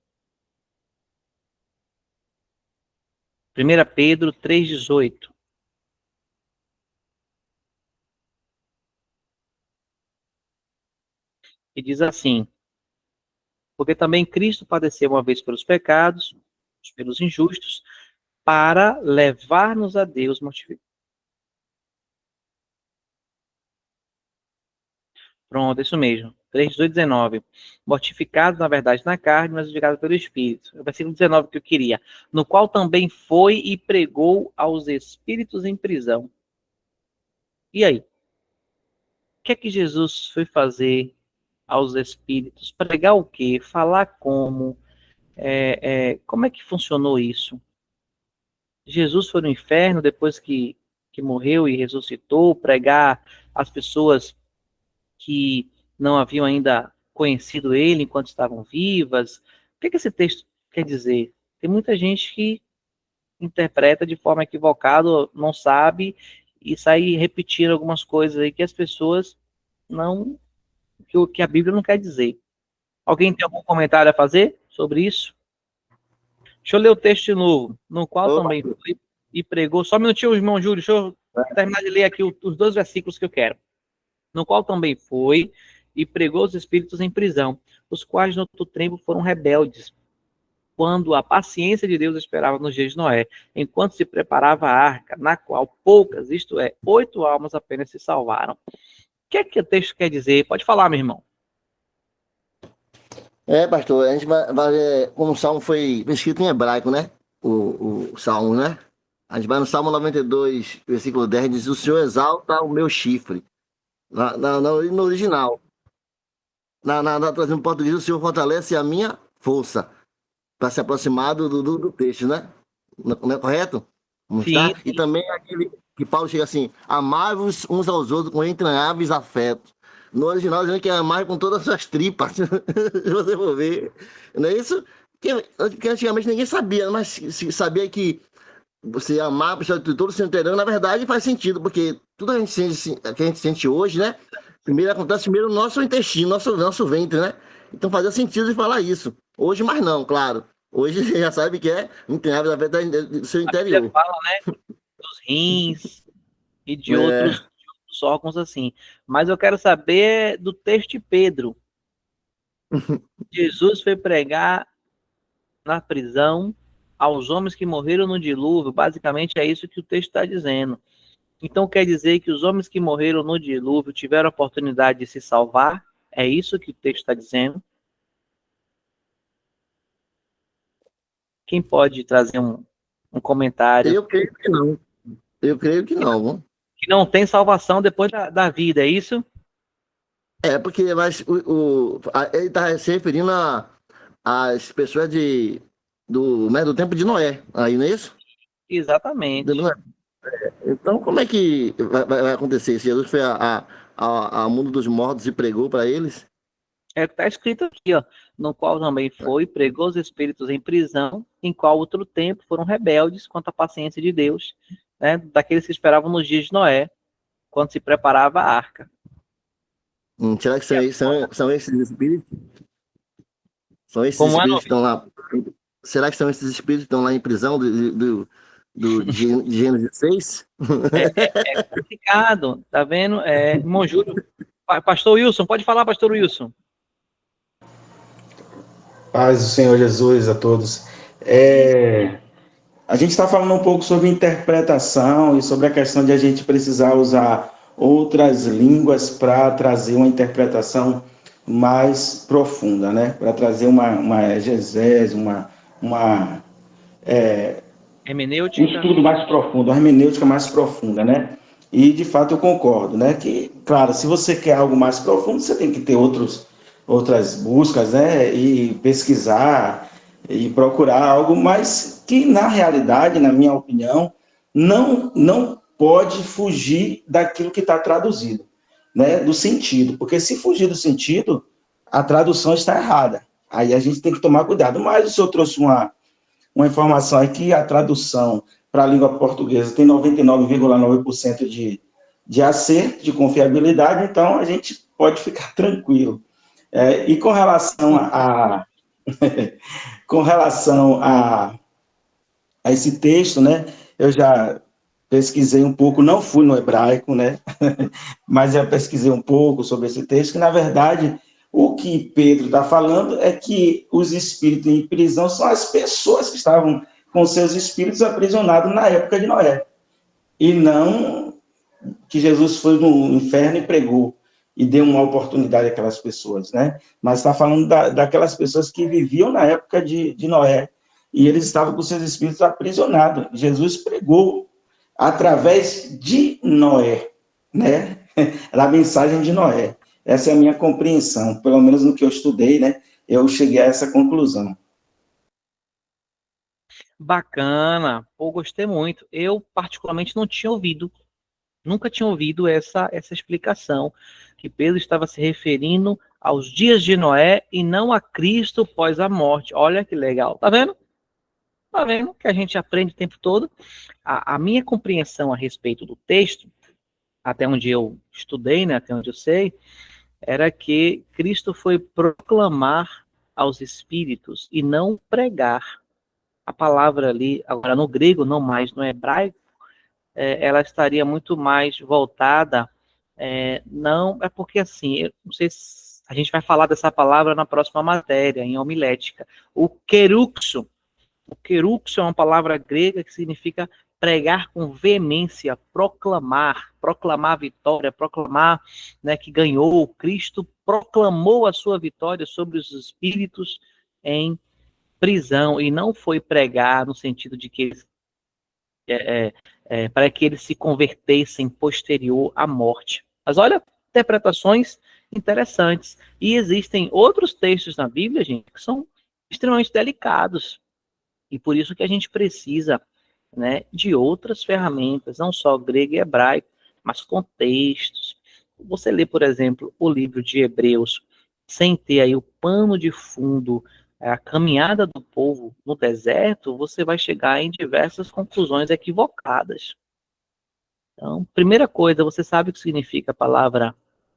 1 Pedro 3,18. E diz assim: porque também Cristo padeceu uma vez pelos pecados, pelos injustos, para levar-nos a Deus mortificado. Pronto, isso mesmo. 3, 19. Mortificados, na verdade, na carne, mas justificados pelo Espírito. É o versículo 19 que eu queria. No qual também foi e pregou aos espíritos em prisão. E aí? O que é que Jesus foi fazer aos espíritos? Pregar o quê? Falar como? Como é que funcionou isso? Jesus foi no inferno depois que morreu e ressuscitou, pregar às pessoas que não haviam ainda conhecido ele enquanto estavam vivas. O que esse texto quer dizer? Tem muita gente que interpreta de forma equivocada, não sabe, e sai repetindo algumas coisas aí que as pessoas não, que a Bíblia não quer dizer. Alguém tem algum comentário a fazer sobre isso? Deixa eu ler o texto de novo, no qual também foi e pregou. Só um minutinho, irmão Júlio, deixa eu terminar de ler aqui os 2 versículos que eu quero. No qual também foi e pregou os espíritos em prisão, os quais no outro tempo foram rebeldes, quando a paciência de Deus esperava nos dias de Noé, enquanto se preparava a arca, na qual poucas, isto é, 8 almas apenas se salvaram. O que o texto quer dizer? Pode falar, meu irmão. Pastor, a gente vai ver como o Salmo foi escrito em hebraico, né? O Salmo, né? A gente vai no Salmo 92, versículo 10, diz: o Senhor exalta o meu chifre. No original. Na tradução em português, o Senhor fortalece a minha força. Para se aproximar do texto, né? Não é correto? Como Sim, está? E também aquele que Paulo chega assim: amai-vos uns aos outros com entranháveis afetos. No original, dizendo que é amar com todas as suas tripas. Se você for ver. Não é isso? Porque antigamente ninguém sabia, mas se sabia que você amar a pessoa de todo o seu interior, na verdade faz sentido, porque tudo que a gente sente hoje, né? Primeiro acontece primeiro no nosso intestino, nosso ventre, né? Então fazia sentido de falar isso. Hoje, mais não, claro. Hoje você já sabe que não tem nada a ver do seu A Bíblia interior. fala, né, dos rins e de É, outros órgãos assim. Mas eu quero saber do texto de Pedro. Jesus foi pregar na prisão aos homens que morreram no dilúvio. Basicamente é isso que o texto está dizendo. Então quer dizer que os homens que morreram no dilúvio tiveram a oportunidade de se salvar? É isso que o texto está dizendo? Quem pode trazer um comentário? eu creio que não. Eu creio que não, viu? Que não tem salvação depois da vida, é isso? Porque mas ele está se referindo às pessoas do tempo de Noé, aí, não é isso? Exatamente. Então, como é que vai acontecer? Se Jesus foi ao mundo dos mortos e pregou para eles? É o que está escrito aqui, ó, no qual também foi, pregou os espíritos em prisão, em qual outro tempo foram rebeldes quanto à paciência de Deus, né, daqueles que esperavam nos dias de Noé, quando se preparava a arca. Será que são esses espíritos? São esses Como é, espíritos que estão lá? Será que são esses espíritos que estão lá em prisão de Gênesis 6? é complicado, tá vendo? Irmão Júlio, pastor Wilson, pode falar, pastor Wilson. Paz do Senhor Jesus a todos. A gente está falando um pouco sobre interpretação e sobre a questão de a gente precisar usar outras línguas para trazer uma interpretação mais profunda, né? Para trazer uma exegese, uma um Hermenêutica. estudo mais profundo, uma hermenêutica mais profunda, né? E, de fato, eu concordo, né? Que, claro, se você quer algo mais profundo, você tem que ter outras buscas, né? E pesquisar e procurar algo, mas que, na realidade, na minha opinião, não pode fugir daquilo que está traduzido, né? Do sentido. Porque se fugir do sentido, a tradução está errada. Aí a gente tem que tomar cuidado. Mas o senhor trouxe uma informação aqui, a tradução para a língua portuguesa tem 99,9% de acerto, de confiabilidade, então a gente pode ficar tranquilo. E com relação com relação a esse texto, né, eu já pesquisei um pouco, não fui no hebraico, né, mas já pesquisei um pouco sobre esse texto, que na verdade o que Pedro está falando é que os espíritos em prisão são as pessoas que estavam com seus espíritos aprisionados na época de Noé. E não que Jesus foi no inferno e pregou e deu uma oportunidade àquelas pessoas, né? Mas está falando daquelas pessoas que viviam na época de Noé e eles estavam com seus espíritos aprisionados. Jesus pregou através de Noé, né? Da mensagem de Noé. Essa é a minha compreensão, pelo menos no que eu estudei, né? Eu cheguei a essa conclusão. Bacana, pô, gostei muito. Eu, particularmente, não tinha ouvido, nunca tinha ouvido essa explicação, que Pedro estava se referindo aos dias de Noé e não a Cristo pós a morte. Olha que legal, tá vendo? Tá vendo que a gente aprende o tempo todo? A minha compreensão a respeito do texto, até onde eu estudei, né, até onde eu sei, era que Cristo foi proclamar aos espíritos e não pregar. A palavra ali, agora no grego, não mais no hebraico, ela estaria muito mais voltada, não, é porque assim, eu não sei se a gente vai falar dessa palavra na próxima matéria, em homilética. O queruxo é uma palavra grega que significa pregar com veemência, proclamar a vitória, proclamar, né, que ganhou. Cristo proclamou a sua vitória sobre os espíritos em prisão e não foi pregar no sentido de que eles, para que eles se convertessem posterior à morte. Mas olha, interpretações interessantes. E existem outros textos na Bíblia, gente, que são extremamente delicados. E por isso que a gente precisa, né, de outras ferramentas, não só grego e hebraico, mas contextos. Você lê, por exemplo, o livro de Hebreus, sem ter aí o pano de fundo, a caminhada do povo no deserto, você vai chegar em diversas conclusões equivocadas. Então, primeira coisa, você sabe o que significa a palavra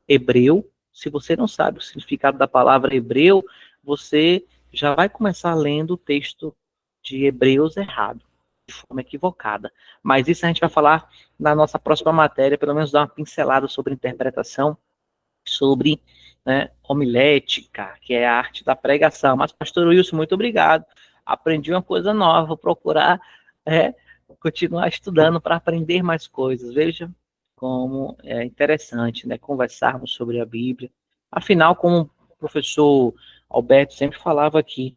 hebreu. Se você não sabe o significado da palavra hebreu, você já vai começar lendo o texto de Hebreus errado, de forma equivocada. Mas isso a gente vai falar na nossa próxima matéria, pelo menos dar uma pincelada sobre interpretação, sobre, né, homilética, que é a arte da pregação. Mas, pastor Wilson, muito obrigado. Aprendi uma coisa nova, vou procurar continuar estudando para aprender mais coisas. Veja como é interessante, né, conversarmos sobre a Bíblia. Afinal, como o professor Alberto sempre falava aqui,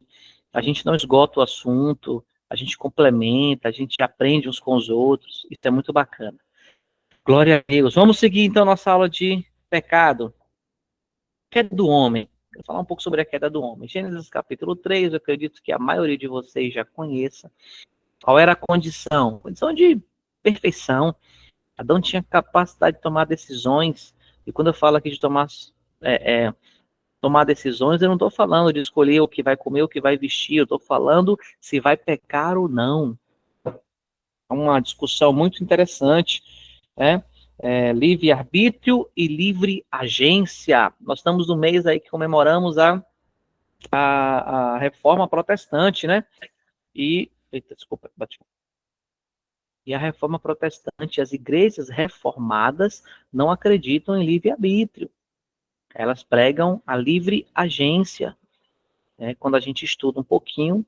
a gente não esgota o assunto, a gente complementa, a gente aprende uns com os outros. Isso é muito bacana. Glória a Deus. Vamos seguir, então, nossa aula de pecado. Queda do homem. Vou falar um pouco sobre a queda do homem. Gênesis capítulo 3, eu acredito que a maioria de vocês já conheça. Qual era a condição? Condição de perfeição. Adão tinha capacidade de tomar decisões. E quando eu falo aqui de tomar decisões, eu não estou falando de escolher o que vai comer, o que vai vestir. Eu estou falando se vai pecar ou não. É uma discussão muito interessante, né? Livre-arbítrio e livre agência. Nós estamos no mês aí que comemoramos a reforma protestante, né? Eita, desculpa, bati. E a reforma protestante, as igrejas reformadas não acreditam em livre-arbítrio. Elas pregam a livre agência. Quando a gente estuda um pouquinho,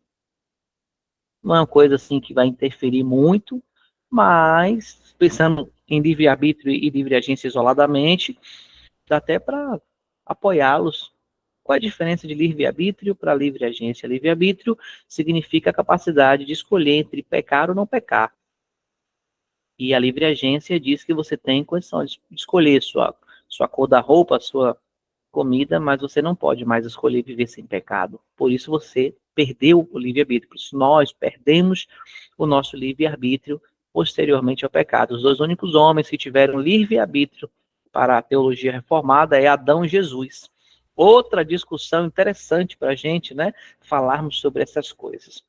não é uma coisa assim que vai interferir muito, mas pensando em livre-arbítrio e livre agência isoladamente, dá até para apoiá-los. Qual é a diferença de livre-arbítrio para livre agência? Livre-arbítrio significa a capacidade de escolher entre pecar ou não pecar. E a livre agência diz que você tem condição de escolher sua cor da roupa, sua comida, mas você não pode mais escolher viver sem pecado. Por isso você perdeu o livre-arbítrio. Por isso nós perdemos o nosso livre-arbítrio posteriormente ao pecado. Os dois únicos homens que tiveram livre-arbítrio para a teologia reformada é Adão e Jesus. Outra discussão interessante para a gente, né, falarmos sobre essas coisas.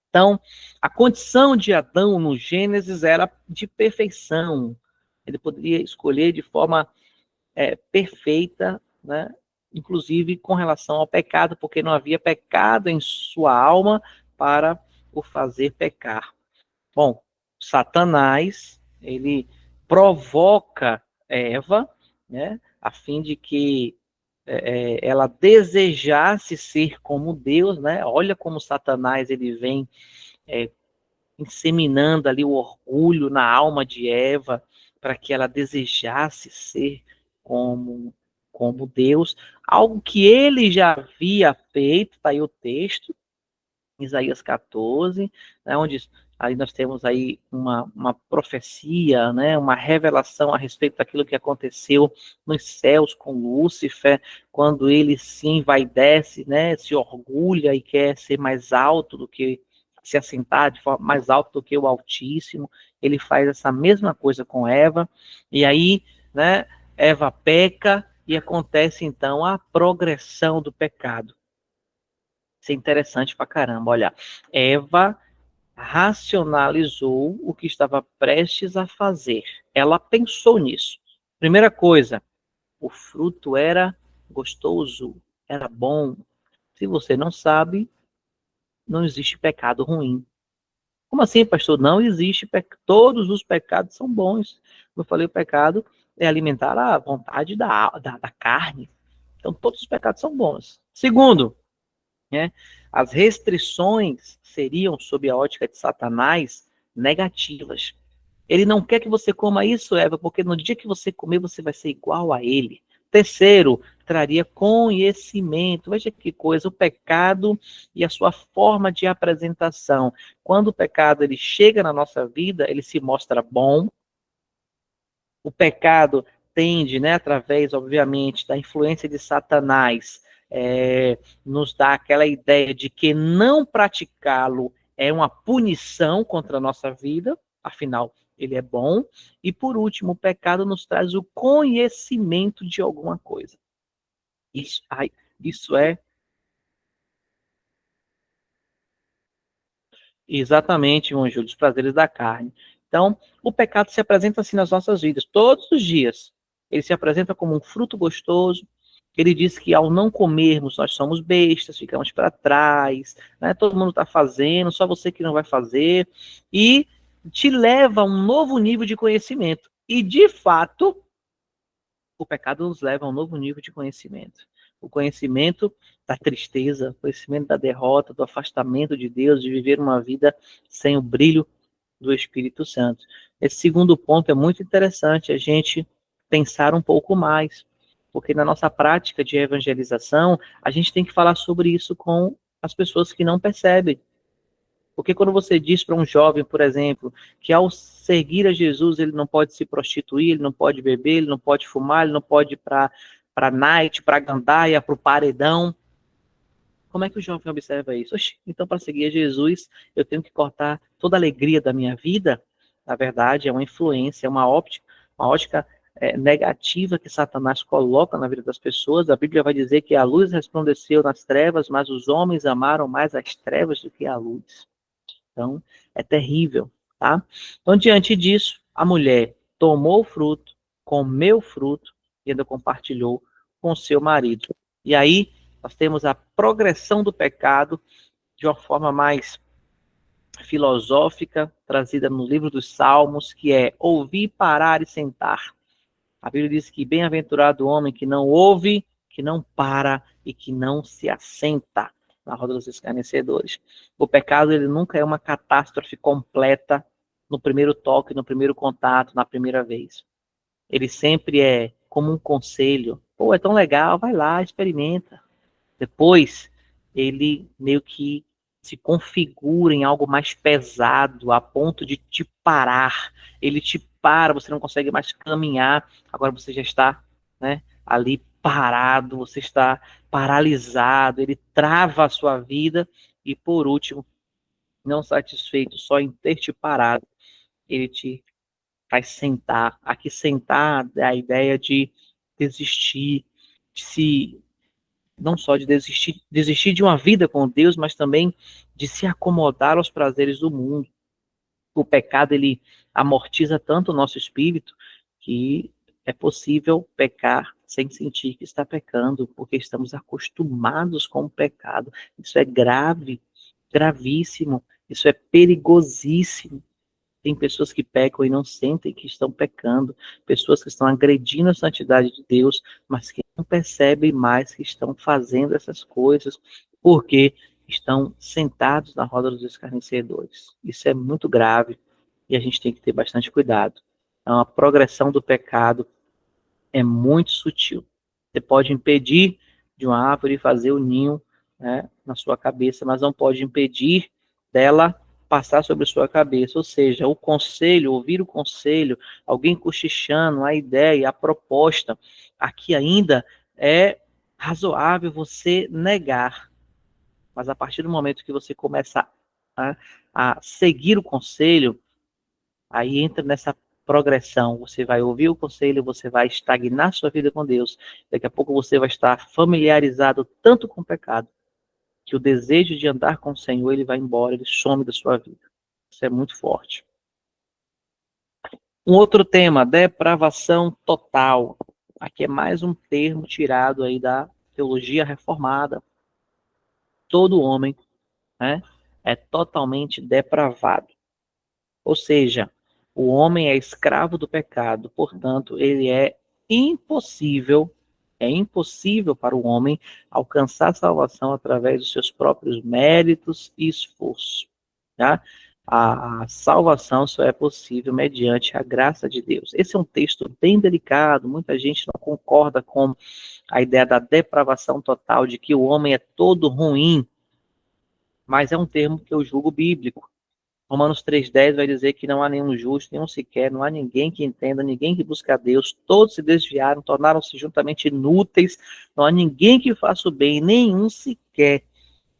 Então, a condição de Adão no Gênesis era de perfeição. Ele poderia escolher de forma perfeita, né? Inclusive com relação ao pecado, porque não havia pecado em sua alma para o fazer pecar. Bom, Satanás, ele provoca Eva, né, a fim de que ela desejasse ser como Deus, né? Olha como Satanás ele vem inseminando ali o orgulho na alma de Eva, para que ela desejasse ser como Deus, algo que ele já havia feito, está aí o texto, Isaías 14, né, onde aí nós temos aí uma profecia, né, uma revelação a respeito daquilo que aconteceu nos céus com Lúcifer, quando ele se envaidece, né, se orgulha e quer ser mais alto do que, se assentar de forma mais alta do que o Altíssimo. Ele faz essa mesma coisa com Eva, e aí, né, Eva peca e acontece então a progressão do pecado. Isso é interessante pra caramba, olha. Eva racionalizou o que estava prestes a fazer. Ela pensou nisso. Primeira coisa, o fruto era gostoso, era bom. Se você não sabe, não existe pecado ruim. Como assim, pastor? Não existe pecado. Todos os pecados são bons. Como eu falei, o pecado é alimentar a vontade da carne. Então, todos os pecados são bons. Segundo, né, as restrições seriam, sob a ótica de Satanás, negativas. Ele não quer que você coma isso, Eva, porque no dia que você comer, você vai ser igual a ele. Terceiro, traria conhecimento. Veja que coisa, o pecado e a sua forma de apresentação. Quando o pecado ele chega na nossa vida, ele se mostra bom. O pecado tende, né, através, obviamente, da influência de Satanás, nos dá aquela ideia de que não praticá-lo é uma punição contra a nossa vida, afinal, ele é bom. E, por último, o pecado nos traz o conhecimento de alguma coisa. Isso é exatamente, irmão Júlio, os prazeres da carne. Então, o pecado se apresenta assim nas nossas vidas, todos os dias. Ele se apresenta como um fruto gostoso. Ele diz que ao não comermos, nós somos bestas, ficamos para trás, né? Todo mundo está fazendo, só você que não vai fazer. E te leva a um novo nível de conhecimento. E, de fato, o pecado nos leva a um novo nível de conhecimento. O conhecimento da tristeza, o conhecimento da derrota, do afastamento de Deus, de viver uma vida sem o brilho do Espírito Santo. Esse segundo ponto é muito interessante, a gente pensar um pouco mais, porque na nossa prática de evangelização, a gente tem que falar sobre isso com as pessoas que não percebem. Porque quando você diz para um jovem, por exemplo, que ao seguir a Jesus ele não pode se prostituir, ele não pode beber, ele não pode fumar, ele não pode ir para night, para gandaia, para o paredão, como é que o jovem observa isso? Oxi, então, para seguir a Jesus, eu tenho que cortar toda a alegria da minha vida? Na verdade, é uma influência, é uma ótica negativa que Satanás coloca na vida das pessoas. A Bíblia vai dizer que a luz resplandeceu nas trevas, mas os homens amaram mais as trevas do que a luz. Então, é terrível, tá? Então, diante disso, a mulher tomou o fruto, comeu o fruto e ainda compartilhou com seu marido. E aí, nós temos a progressão do pecado de uma forma mais filosófica, trazida no livro dos Salmos, que é ouvir, parar e sentar. A Bíblia diz que bem-aventurado o homem que não ouve, que não para e que não se assenta na roda dos escarnecedores. O pecado, ele nunca é uma catástrofe completa no primeiro toque, no primeiro contato, na primeira vez. Ele sempre é como um conselho. Pô, é tão legal, vai lá, experimenta. Depois, ele meio que se configura em algo mais pesado, a ponto de te parar. Ele te para, você não consegue mais caminhar, agora você já está, né, ali parado, você está paralisado, ele trava a sua vida e, por último, não satisfeito só em ter te parado, ele te faz sentar. Aqui sentar é a ideia de desistir, de se não só de desistir de uma vida com Deus, mas também de se acomodar aos prazeres do mundo. O pecado, ele amortiza tanto o nosso espírito que é possível pecar sem sentir que está pecando, porque estamos acostumados com o pecado. Isso é grave, gravíssimo, isso é perigosíssimo. Tem pessoas que pecam e não sentem que estão pecando, pessoas que estão agredindo a santidade de Deus, mas que não percebem mais que estão fazendo essas coisas, porque estão sentados na roda dos escarnecedores. Isso é muito grave e a gente tem que ter bastante cuidado. Então, a progressão do pecado é muito sutil. Você pode impedir de uma árvore fazer o ninho, né, na sua cabeça, mas não pode impedir dela passar sobre sua cabeça, ou seja, o conselho, ouvir o conselho, alguém cochichando, a ideia, a proposta, aqui ainda é razoável você negar, mas a partir do momento que você começa a seguir o conselho, aí entra nessa progressão, você vai ouvir o conselho, você vai estagnar sua vida com Deus, daqui a pouco você vai estar familiarizado tanto com o pecado, que o desejo de andar com o Senhor, ele vai embora, ele some da sua vida. Isso é muito forte. Um outro tema, depravação total. Aqui é mais um termo tirado aí da teologia reformada. Todo homem, né, é totalmente depravado. Ou seja, o homem é escravo do pecado, portanto, ele é impossível para o homem alcançar a salvação através dos seus próprios méritos e esforço. Tá? A salvação só é possível mediante a graça de Deus. Esse é um texto bem delicado, muita gente não concorda com a ideia da depravação total, de que o homem é todo ruim, mas é um termo que eu julgo bíblico. Romanos 3,10 vai dizer que não há nenhum justo, nenhum sequer, não há ninguém que entenda, ninguém que busque a Deus, todos se desviaram, tornaram-se juntamente inúteis, não há ninguém que faça o bem, nenhum sequer.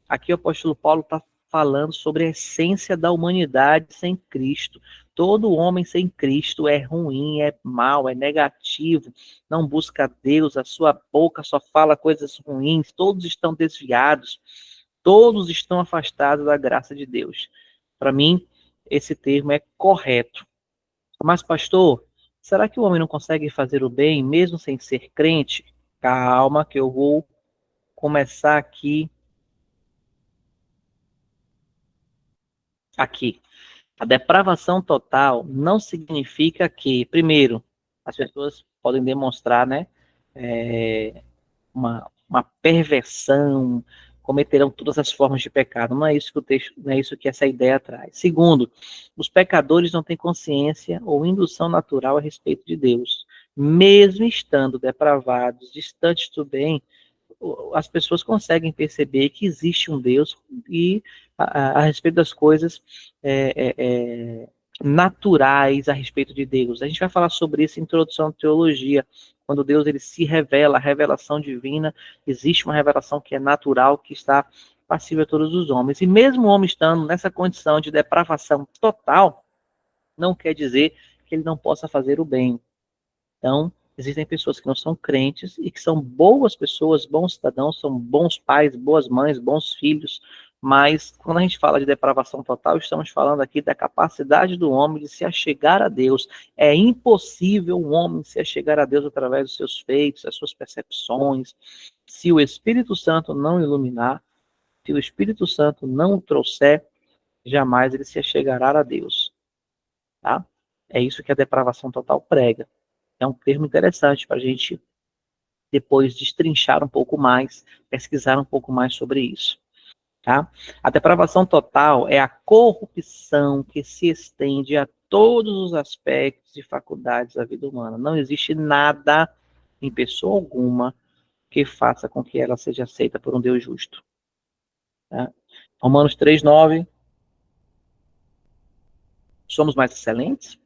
Aqui o apóstolo Paulo está falando sobre a essência da humanidade sem Cristo. Todo homem sem Cristo é ruim, é mau, é negativo, não busca Deus, a sua boca só fala coisas ruins, todos estão desviados, todos estão afastados da graça de Deus. Para mim, esse termo é correto. Mas, pastor, Será que o homem não consegue fazer o bem mesmo sem ser crente? Calma, que eu vou começar aqui. A depravação total não significa que, primeiro, as pessoas podem demonstrar, né, uma perversão, cometerão todas as formas de pecado. Não é isso que o texto, não é isso que essa ideia traz. Segundo, os pecadores não têm consciência ou indução natural a respeito de Deus. Mesmo estando depravados, distantes do bem, as pessoas conseguem perceber que existe um Deus e a respeito das coisas é, é, é, naturais a respeito de Deus. A gente vai falar sobre isso em Introdução à Teologia, quando Deus ele se revela, a revelação divina, existe uma revelação que é natural, que está passível a todos os homens. E mesmo o homem estando nessa condição de depravação total, não quer dizer que ele não possa fazer o bem. Então, existem pessoas que não são crentes e que são boas pessoas, bons cidadãos, são bons pais, boas mães, bons filhos, mas quando a gente fala de depravação total, estamos falando aqui da capacidade do homem de se achegar a Deus. É impossível um homem se achegar a Deus através dos seus feitos, das suas percepções. Se o Espírito Santo não iluminar, se o Espírito Santo não o trouxer, jamais ele se achegará a Deus. Tá? É isso que a depravação total prega. É um termo interessante para a gente depois destrinchar um pouco mais, pesquisar um pouco mais sobre isso. Tá? A depravação total é a corrupção que se estende a todos os aspectos e faculdades da vida humana. Não existe nada em pessoa alguma que faça com que ela seja aceita por um Deus justo. Tá? Romanos 3:9. Somos mais excelentes?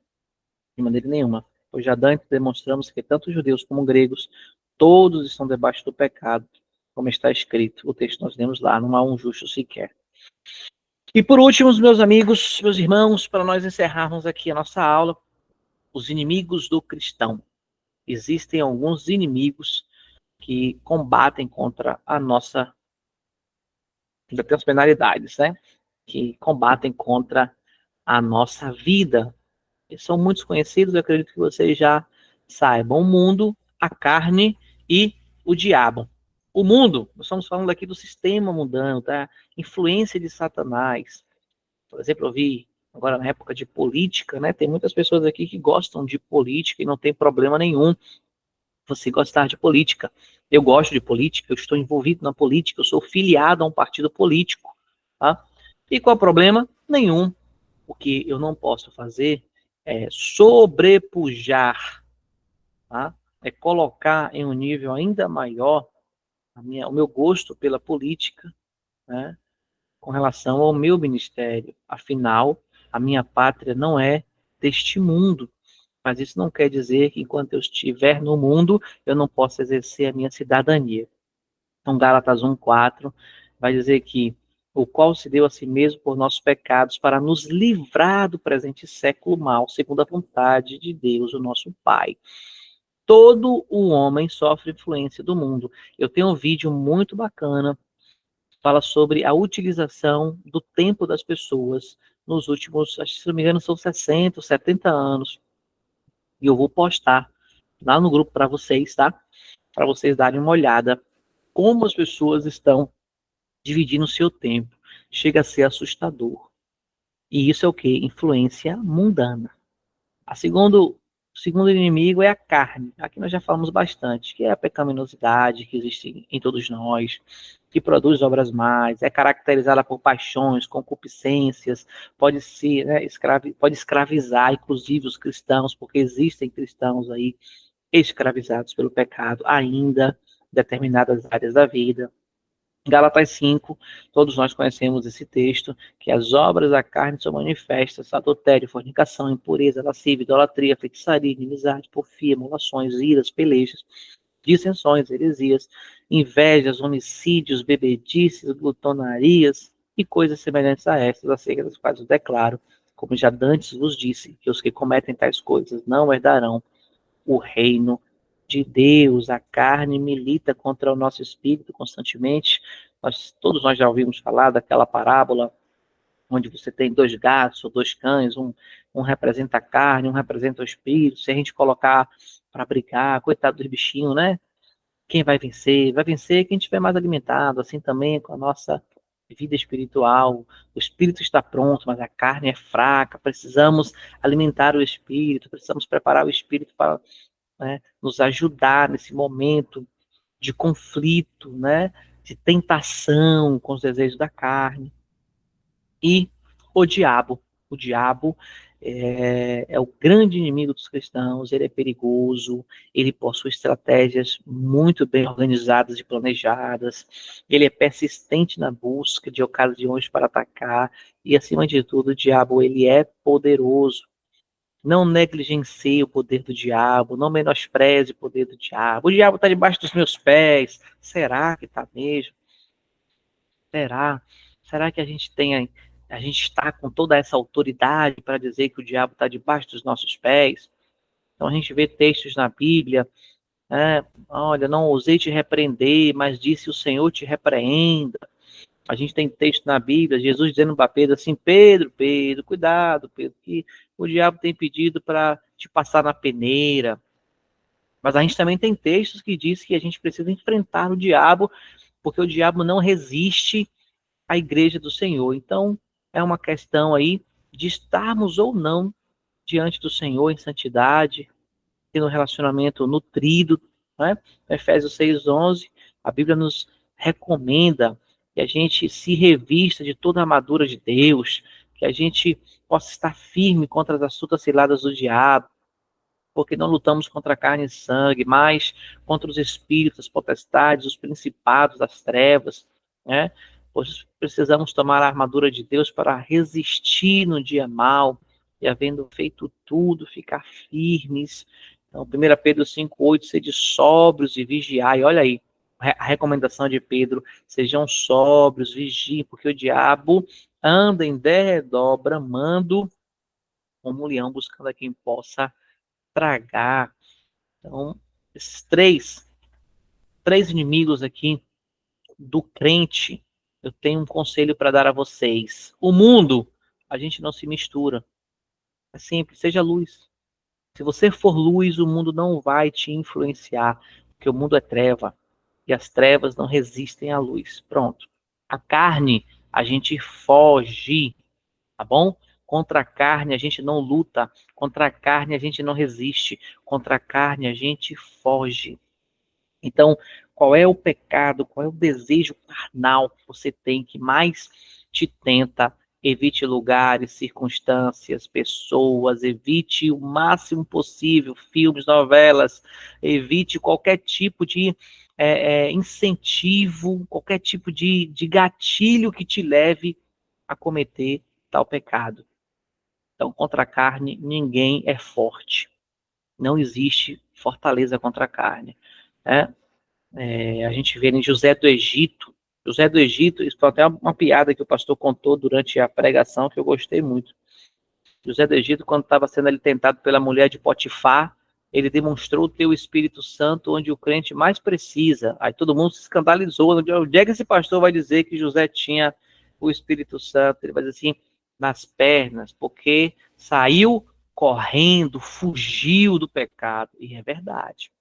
De maneira nenhuma. Pois já antes demonstramos que tanto judeus como gregos, todos estão debaixo do pecado, como está escrito. O texto nós lemos lá, não há um justo sequer. E por último, meus amigos, meus irmãos, para nós encerrarmos aqui a nossa aula, os inimigos do cristão. Existem alguns inimigos que combatem contra a nossa, ainda tem as penalidades, né? Que combatem contra a nossa vida. Eles são muito conhecidos, eu acredito que vocês já saibam. O mundo, a carne e o diabo. O mundo, nós estamos falando aqui do sistema mundano, tá? Influência de Satanás. Por exemplo, eu vi agora na época de política, né? Tem muitas pessoas aqui que gostam de política e não tem problema nenhum você gostar de política. Eu gosto de política, eu estou envolvido na política, eu sou filiado a um partido político, tá? E qual é o problema? Nenhum. O que eu não posso fazer é sobrepujar, tá? É colocar em um nível ainda maior o meu gosto pela política, né, com relação ao meu ministério. Afinal, a minha pátria não é deste mundo, mas isso não quer dizer que enquanto eu estiver no mundo, eu não possa exercer a minha cidadania. Então, Gálatas 1:4 vai dizer que o qual se deu a si mesmo por nossos pecados para nos livrar do presente século mal, segundo a vontade de Deus, o nosso Pai. Todo o homem sofre influência do mundo. Eu tenho um vídeo muito bacana, fala sobre a utilização do tempo das pessoas nos últimos, acho que se não me engano, são 60, 70 anos. E eu vou postar lá no grupo para vocês, tá? Para vocês darem uma olhada como as pessoas estão dividindo o seu tempo. Chega a ser assustador. E isso é o quê? Influência mundana. O segundo inimigo é a carne. Aqui nós já falamos bastante, que é a pecaminosidade que existe em todos nós, que produz obras más, é caracterizada por paixões, concupiscências, pode ser, né, pode escravizar, inclusive, os cristãos, porque existem cristãos aí escravizados pelo pecado ainda em determinadas áreas da vida. Gálatas 5, todos nós conhecemos esse texto, que as obras da carne são manifestas: adultério, fornicação, impureza, lascívia, idolatria, feitiçaria, inimizade, porfia, emulações, iras, pelejas, dissensões, heresias, invejas, homicídios, bebedices, glutonarias e coisas semelhantes a estas, acerca das quais eu declaro, como já dantes vos disse, que os que cometem tais coisas não herdarão o reino de Deus. A carne milita contra o nosso espírito constantemente. Todos nós já ouvimos falar daquela parábola onde você tem 2 gatos ou 2 cães, um representa a carne, um representa o espírito. Se a gente colocar para brigar, coitado dos bichinhos, né? Quem vai vencer? Vai vencer quem estiver mais alimentado, assim também com a nossa vida espiritual. O espírito está pronto, mas a carne é fraca. Precisamos alimentar o espírito, precisamos preparar o espírito para, né, nos ajudar nesse momento de conflito, né, de tentação com os desejos da carne. E o diabo. O diabo é o grande inimigo dos cristãos, ele é perigoso, ele possui estratégias muito bem organizadas e planejadas, ele é persistente na busca de ocasiões para atacar, e acima de tudo, o diabo ele é poderoso. Não negligencie o poder do diabo, não menospreze o poder do diabo. O diabo está debaixo dos meus pés. Será que está mesmo? Será? Será que a gente está com toda essa autoridade para dizer que o diabo está debaixo dos nossos pés? Então a gente vê textos na Bíblia, né? Olha, não ousei te repreender, mas disse o Senhor te repreenda. A gente tem texto na Bíblia, Jesus dizendo para Pedro assim, Pedro, cuidado, Pedro, que o diabo tem pedido para te passar na peneira. Mas a gente também tem textos que diz que a gente precisa enfrentar o diabo, porque o diabo não resiste à igreja do Senhor. Então, é uma questão aí de estarmos ou não diante do Senhor em santidade, tendo um relacionamento nutrido, né? Efésios 6:11, a Bíblia nos recomenda que a gente se revista de toda a armadura de Deus, que a gente possa estar firme contra as astutas ciladas do diabo, porque não lutamos contra carne e sangue, mas contra os espíritos, as potestades, os principados das trevas, né? Pois precisamos tomar a armadura de Deus para resistir no dia mau, e havendo feito tudo, ficar firmes. Então, 1 Pedro 5:8, sede sóbrios e vigiai. Olha aí, a recomendação de Pedro, sejam sóbrios, vigiem, porque o diabo anda em derredor, bramando como um leão, buscando a quem possa tragar. Então, esses três inimigos aqui do crente, eu tenho um conselho para dar a vocês. O mundo, a gente não se mistura. É simples, seja luz. Se você for luz, o mundo não vai te influenciar, porque o mundo é treva, e as trevas não resistem à luz. Pronto. A carne, a gente foge, tá bom? Contra a carne a gente não luta, contra a carne a gente não resiste, contra a carne a gente foge. Então, qual é o pecado, qual é o desejo carnal que você tem que mais te tenta? Evite lugares, circunstâncias, pessoas, evite o máximo possível filmes, novelas, evite qualquer tipo de incentivo, qualquer tipo de gatilho que te leve a cometer tal pecado. Então, contra a carne, ninguém é forte. Não existe fortaleza contra a carne. Né? A gente vê em José do Egito. José do Egito, isso foi até uma piada que o pastor contou durante a pregação, que eu gostei muito. José do Egito, quando estava sendo ali tentado pela mulher de Potifar, ele demonstrou ter o Espírito Santo onde o crente mais precisa. Aí todo mundo se escandalizou. Onde é que esse pastor vai dizer que José tinha o Espírito Santo? Ele vai dizer assim, nas pernas, porque saiu correndo, fugiu do pecado. E é verdade.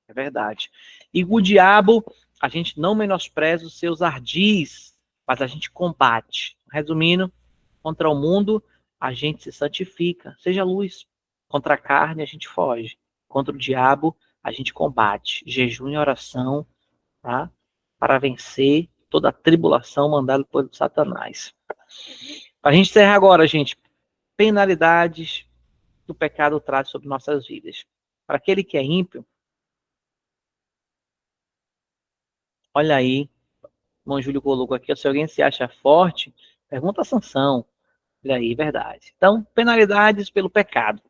É verdade. E o diabo, a gente não menospreza os seus ardis, mas a gente combate. Resumindo, contra o mundo, a gente se santifica, seja luz. Contra a carne, a gente foge. Contra o diabo, a gente combate. Jejum e oração, tá? Para vencer toda a tribulação mandada por Satanás. Para a gente encerrar agora, gente, penalidades que o pecado traz sobre nossas vidas. Para aquele que é ímpio, olha aí, o irmão Júlio colocou aqui, se alguém se acha forte, pergunta a Sansão. Olha aí, verdade. Então, penalidades pelo pecado.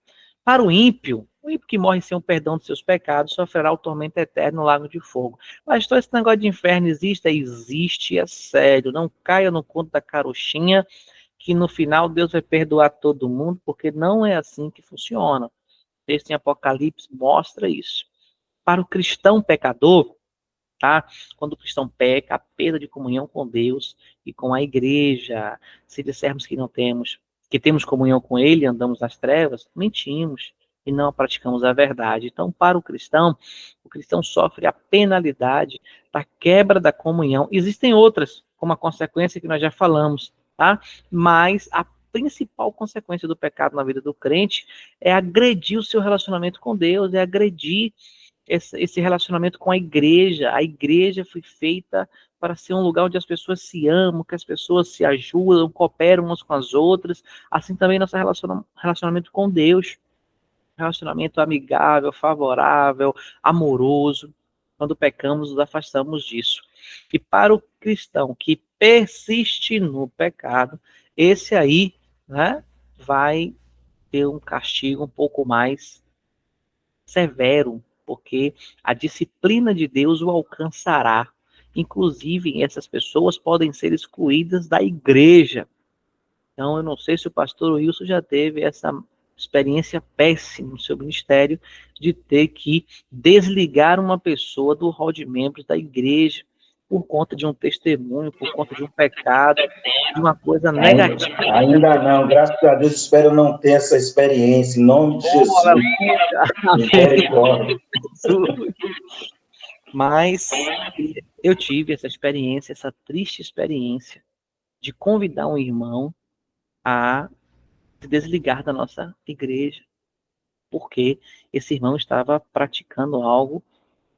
Para o ímpio que morre sem o perdão de seus pecados, sofrerá o tormento eterno no lago de fogo. Mas todo esse negócio de inferno existe? Existe, é sério. Não caia no conto da carochinha, que no final Deus vai perdoar todo mundo, porque não é assim que funciona. O texto em Apocalipse mostra isso. Para o cristão pecador, tá? Quando o cristão peca, a perda de comunhão com Deus e com a igreja. Se dissermos que não temos, que temos comunhão com Ele, andamos nas trevas, mentimos e não praticamos a verdade. Então, para o cristão sofre a penalidade da quebra da comunhão. Existem outras, como a consequência que nós já falamos, tá? Mas a principal consequência do pecado na vida do crente é agredir o seu relacionamento com Deus, é agredir esse relacionamento com a igreja. A igreja foi feita para ser um lugar onde as pessoas se amam, que as pessoas se ajudam, cooperam umas com as outras. Assim também nosso relacionamento com Deus. Relacionamento amigável, favorável, amoroso. Quando pecamos, nos afastamos disso. E para o cristão que persiste no pecado, esse aí, né, vai ter um castigo um pouco mais severo, porque a disciplina de Deus o alcançará. Inclusive, essas pessoas podem ser excluídas da igreja. Então, eu não sei se o pastor Wilson já teve essa experiência péssima no seu ministério de ter que desligar uma pessoa do hall de membros da igreja por conta de um testemunho, por conta de um pecado, de uma coisa negativa. Ainda não, graças a Deus, espero não ter essa experiência, em nome de Jesus. Misericórdia. Mas eu tive essa experiência, essa triste experiência de convidar um irmão a se desligar da nossa igreja, porque esse irmão estava praticando algo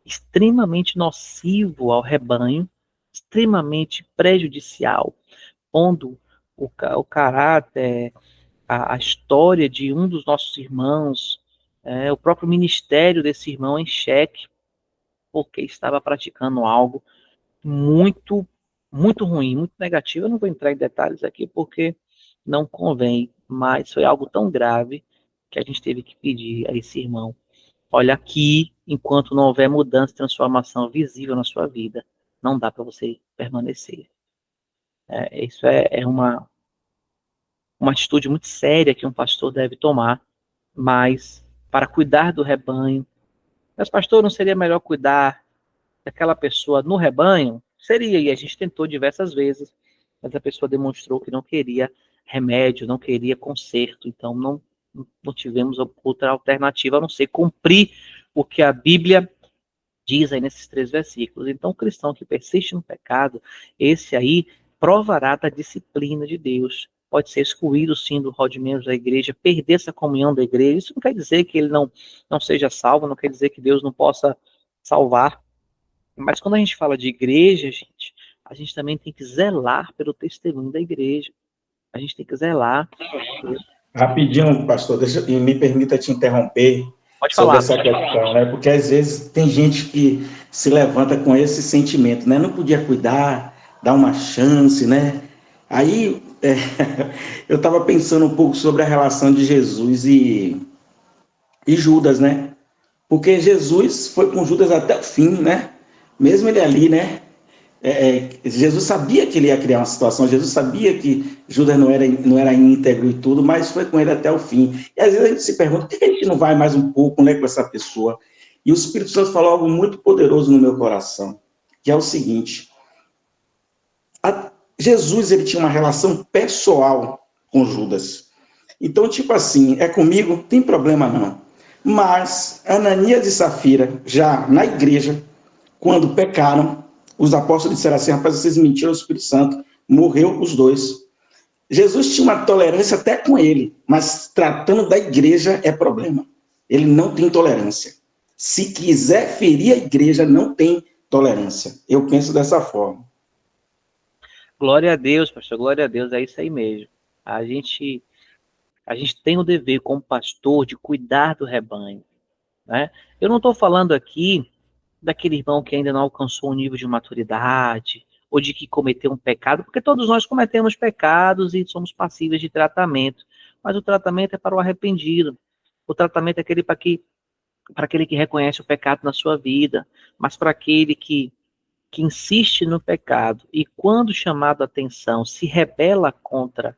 extremamente nocivo ao rebanho, extremamente prejudicial, pondo o caráter, a história de um dos nossos irmãos, o próprio ministério desse irmão em xeque, porque estava praticando algo muito, muito ruim, muito negativo. Eu não vou entrar em detalhes aqui porque não convém, mas foi algo tão grave que a gente teve que pedir a esse irmão: olha, aqui, enquanto não houver mudança e transformação visível na sua vida, não dá para você permanecer. Isso é uma atitude muito séria que um pastor deve tomar, mas para cuidar do rebanho. Mas, pastor, não seria melhor cuidar daquela pessoa no rebanho? Seria, e a gente tentou diversas vezes, mas a pessoa demonstrou que não queria remédio, não queria conserto, então não tivemos outra alternativa a não ser cumprir o que a Bíblia diz aí nesses 3 versículos. Então, o cristão que persiste no pecado, esse aí provará da disciplina de Deus. Pode ser excluído, sim, do hall de membros da igreja, perder essa comunhão da igreja. Isso não quer dizer que ele não seja salvo, não quer dizer que Deus não possa salvar. Mas quando a gente fala de igreja, gente, a gente também tem que zelar pelo testemunho da igreja. A gente tem que zelar. Rapidinho, pastor, me permita te interromper. Pode sobre falar. essa questão, né? Porque às vezes tem gente que se levanta com esse sentimento, né? Não podia cuidar, dar uma chance, né? Aí eu estava pensando um pouco sobre a relação de Jesus e Judas, né? Porque Jesus foi com Judas até o fim, né? Mesmo ele ali, né? Jesus sabia que ele ia criar uma situação, Jesus sabia que Judas não era íntegro e tudo, mas foi com ele até o fim. E às vezes a gente se pergunta, por que a gente não vai mais um pouco, né, com essa pessoa? E o Espírito Santo falou algo muito poderoso no meu coração, que é o seguinte: Jesus, ele tinha uma relação pessoal com Judas. Então, tipo assim, é comigo, tem problema não. Mas Ananias e Safira, já na igreja, quando pecaram, os apóstolos disseram assim: rapaz, vocês mentiram ao Espírito Santo, morreu os dois. Jesus tinha uma tolerância até com ele, mas tratando da igreja é problema. Ele não tem tolerância. Se quiser ferir a igreja, não tem tolerância. Eu penso dessa forma. Glória a Deus, pastor, glória a Deus, é isso aí mesmo. A gente tem o dever como pastor de cuidar do rebanho, né? Eu não estou falando aqui daquele irmão que ainda não alcançou um nível de maturidade, ou de que cometeu um pecado, porque todos nós cometemos pecados e somos passíveis de tratamento, mas o tratamento é para o arrependido, o tratamento é para aquele que reconhece o pecado na sua vida, mas para aquele que insiste no pecado e quando chamado a atenção se rebela contra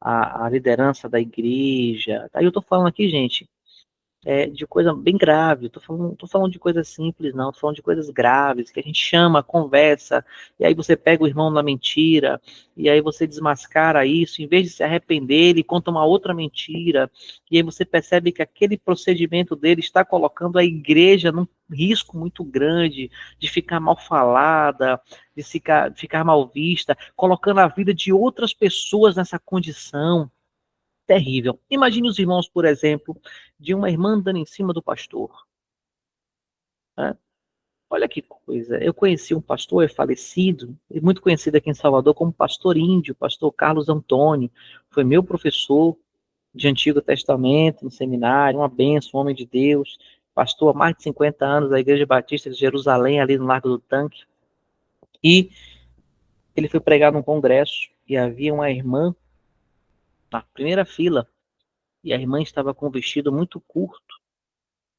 a liderança da igreja. Aí eu estou falando aqui, gente, de coisa bem grave. Tô falando de coisas simples, não. Tô falando de coisas graves, que a gente chama, conversa, e aí você pega o irmão na mentira, e aí você desmascara isso, em vez de se arrepender, ele conta uma outra mentira, e aí você percebe que aquele procedimento dele está colocando a igreja num risco muito grande de ficar mal falada, de ficar mal vista, colocando a vida de outras pessoas nessa condição terrível. Imagine os irmãos, por exemplo, de uma irmã dando em cima do pastor. Né? Olha que coisa. Eu conheci um pastor, é falecido, e muito conhecido aqui em Salvador como pastor índio, pastor Carlos Antônio. Foi meu professor de Antigo Testamento no seminário, uma bênção, um homem de Deus. Pastor há mais de 50 anos da Igreja Batista de Jerusalém, ali no Largo do Tanque. E ele foi pregar num congresso e havia uma irmã na primeira fila, e a irmã estava com um vestido muito curto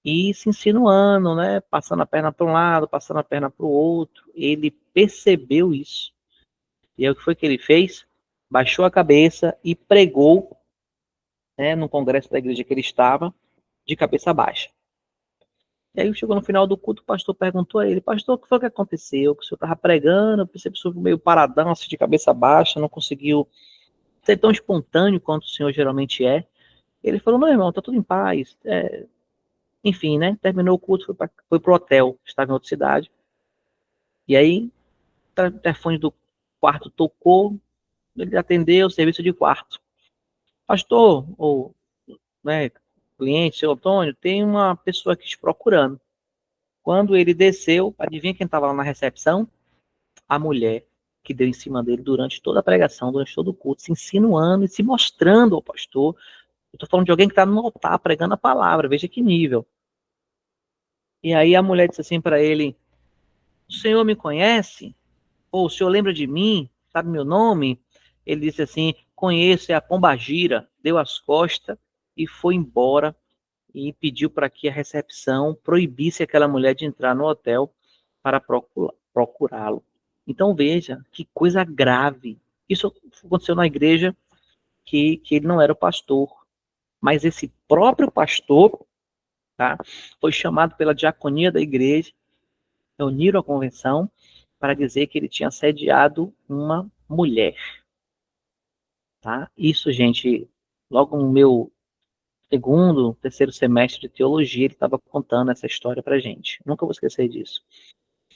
e se insinuando, né? Passando a perna para um lado, passando a perna para o outro. Ele percebeu isso. E aí o que foi que ele fez? Baixou a cabeça e pregou, né, no congresso da igreja que ele estava, de cabeça baixa. E aí chegou no final do culto, o pastor perguntou a ele: pastor, o que foi que aconteceu? Que o senhor estava pregando, eu percebi que o senhor meio paradão, assim, de cabeça baixa, não conseguiu ser tão espontâneo quanto o senhor geralmente é. Ele falou: não, irmão, tá tudo em paz. Enfim, né? Terminou o culto, foi pro hotel, estava em outra cidade. E aí, o telefone do quarto tocou, ele atendeu o serviço de quarto. Pastor, ou né, cliente, seu Antônio, tem uma pessoa aqui te procurando. Quando ele desceu, adivinha quem estava lá na recepção? A mulher que deu em cima dele durante toda a pregação, durante todo o culto, se insinuando e se mostrando ao pastor. Eu estou falando de alguém que está no altar pregando a palavra, veja que nível. E aí a mulher disse assim para ele: o senhor me conhece? Ou o senhor lembra de mim? Sabe meu nome? Ele disse assim: conheço, é a Pombagira. Deu as costas e foi embora e pediu para que a recepção proibisse aquela mulher de entrar no hotel para procurá-lo. Então veja que coisa grave. Isso aconteceu na igreja que ele não era o pastor, mas esse próprio pastor, tá, foi chamado pela diaconia da igreja, reuniram a convenção para dizer que ele tinha assediado uma mulher. Tá? Isso, gente, logo no meu segundo, terceiro semestre de teologia, ele estava contando essa história pra gente. Nunca vou esquecer disso.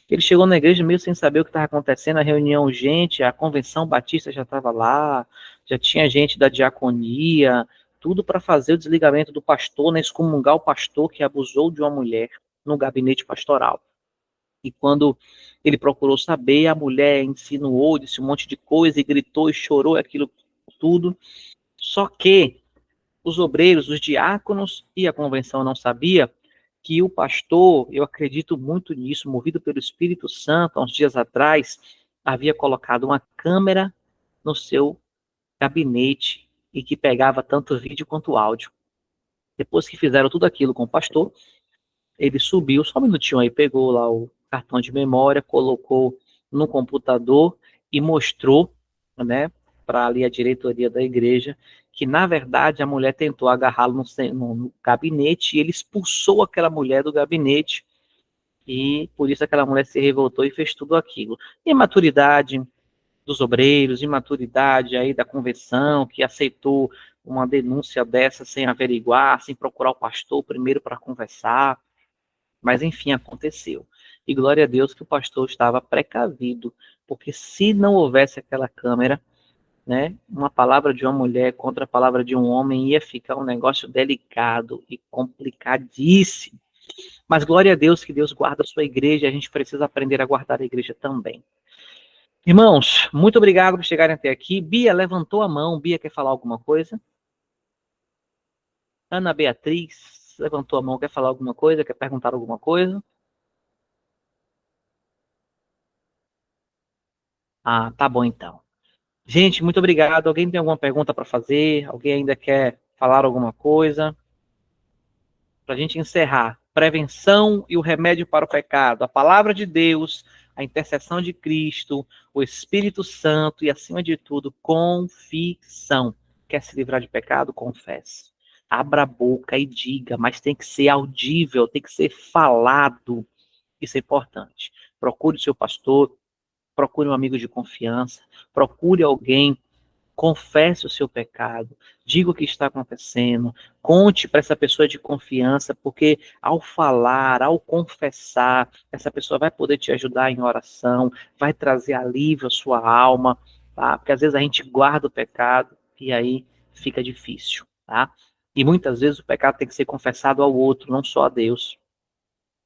Ele chegou na igreja meio sem saber o que estava acontecendo, a reunião urgente, a convenção batista já estava lá, já tinha gente da diaconia, tudo para fazer o desligamento do pastor, né, excomungar o pastor que abusou de uma mulher no gabinete pastoral. E quando ele procurou saber, a mulher insinuou, disse um monte de coisa e gritou e chorou aquilo tudo. Só que os obreiros, os diáconos e a convenção não sabia que o pastor, eu acredito muito nisso, movido pelo Espírito Santo, há uns dias atrás, havia colocado uma câmera no seu gabinete e que pegava tanto vídeo quanto áudio. Depois que fizeram tudo aquilo com o pastor, ele subiu, só um minutinho aí, pegou lá o cartão de memória, colocou no computador e mostrou, né, para ali a diretoria da igreja, que na verdade a mulher tentou agarrá-lo no gabinete e ele expulsou aquela mulher do gabinete e por isso aquela mulher se revoltou e fez tudo aquilo. Imaturidade dos obreiros, imaturidade aí da convenção, que aceitou uma denúncia dessa sem averiguar, sem procurar o pastor primeiro para conversar. Mas enfim, aconteceu. E glória a Deus que o pastor estava precavido, porque se não houvesse aquela câmera, né, uma palavra de uma mulher contra a palavra de um homem ia ficar um negócio delicado e complicadíssimo. Mas glória a Deus que Deus guarda a sua igreja, e a gente precisa aprender a guardar a igreja também. Irmãos, muito obrigado por chegarem até aqui. Bia levantou a mão. Bia quer falar alguma coisa? Ana Beatriz levantou a mão, quer falar alguma coisa? Quer perguntar alguma coisa? Ah, tá bom então. Gente, muito obrigado. Alguém tem alguma pergunta para fazer? Alguém ainda quer falar alguma coisa? Para a gente encerrar. Prevenção e o remédio para o pecado. A palavra de Deus, a intercessão de Cristo, o Espírito Santo e, acima de tudo, confissão. Quer se livrar de pecado? Confesse. abra a boca e diga, mas tem que ser audível, tem que ser falado. Isso é importante. Procure o seu pastor, procure um amigo de confiança, procure alguém, confesse o seu pecado, diga o que está acontecendo, conte para essa pessoa de confiança, porque ao falar, ao confessar, essa pessoa vai poder te ajudar em oração, vai trazer alívio à sua alma, tá? Porque às vezes a gente guarda o pecado e aí fica difícil, tá? E muitas vezes o pecado tem que ser confessado ao outro, não só a Deus.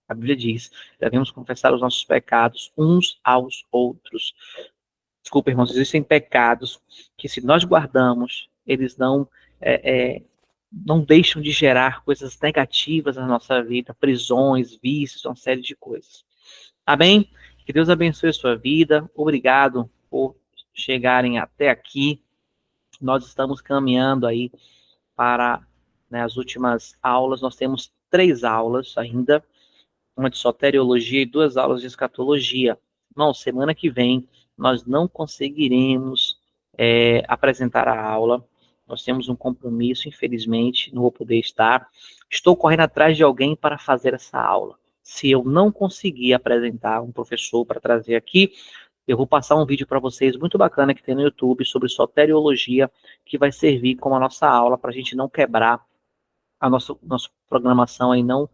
A Bíblia diz, devemos confessar os nossos pecados uns aos outros. Desculpa, irmãos, existem pecados que se nós guardamos, eles não deixam de gerar coisas negativas na nossa vida, prisões, vícios, uma série de coisas. Amém? Que Deus abençoe a sua vida. Obrigado por chegarem até aqui. Nós estamos caminhando aí para, né, as últimas aulas. Nós temos 3 aulas ainda, uma de soteriologia e 2 aulas de escatologia. Não, semana que vem nós não conseguiremos apresentar a aula. Nós temos um compromisso, infelizmente, não vou poder estar. Estou correndo atrás de alguém para fazer essa aula. Se eu não conseguir apresentar um professor para trazer aqui, eu vou passar um vídeo para vocês muito bacana que tem no YouTube sobre soteriologia, que vai servir como a nossa aula para a gente não quebrar a nossa programação aí, não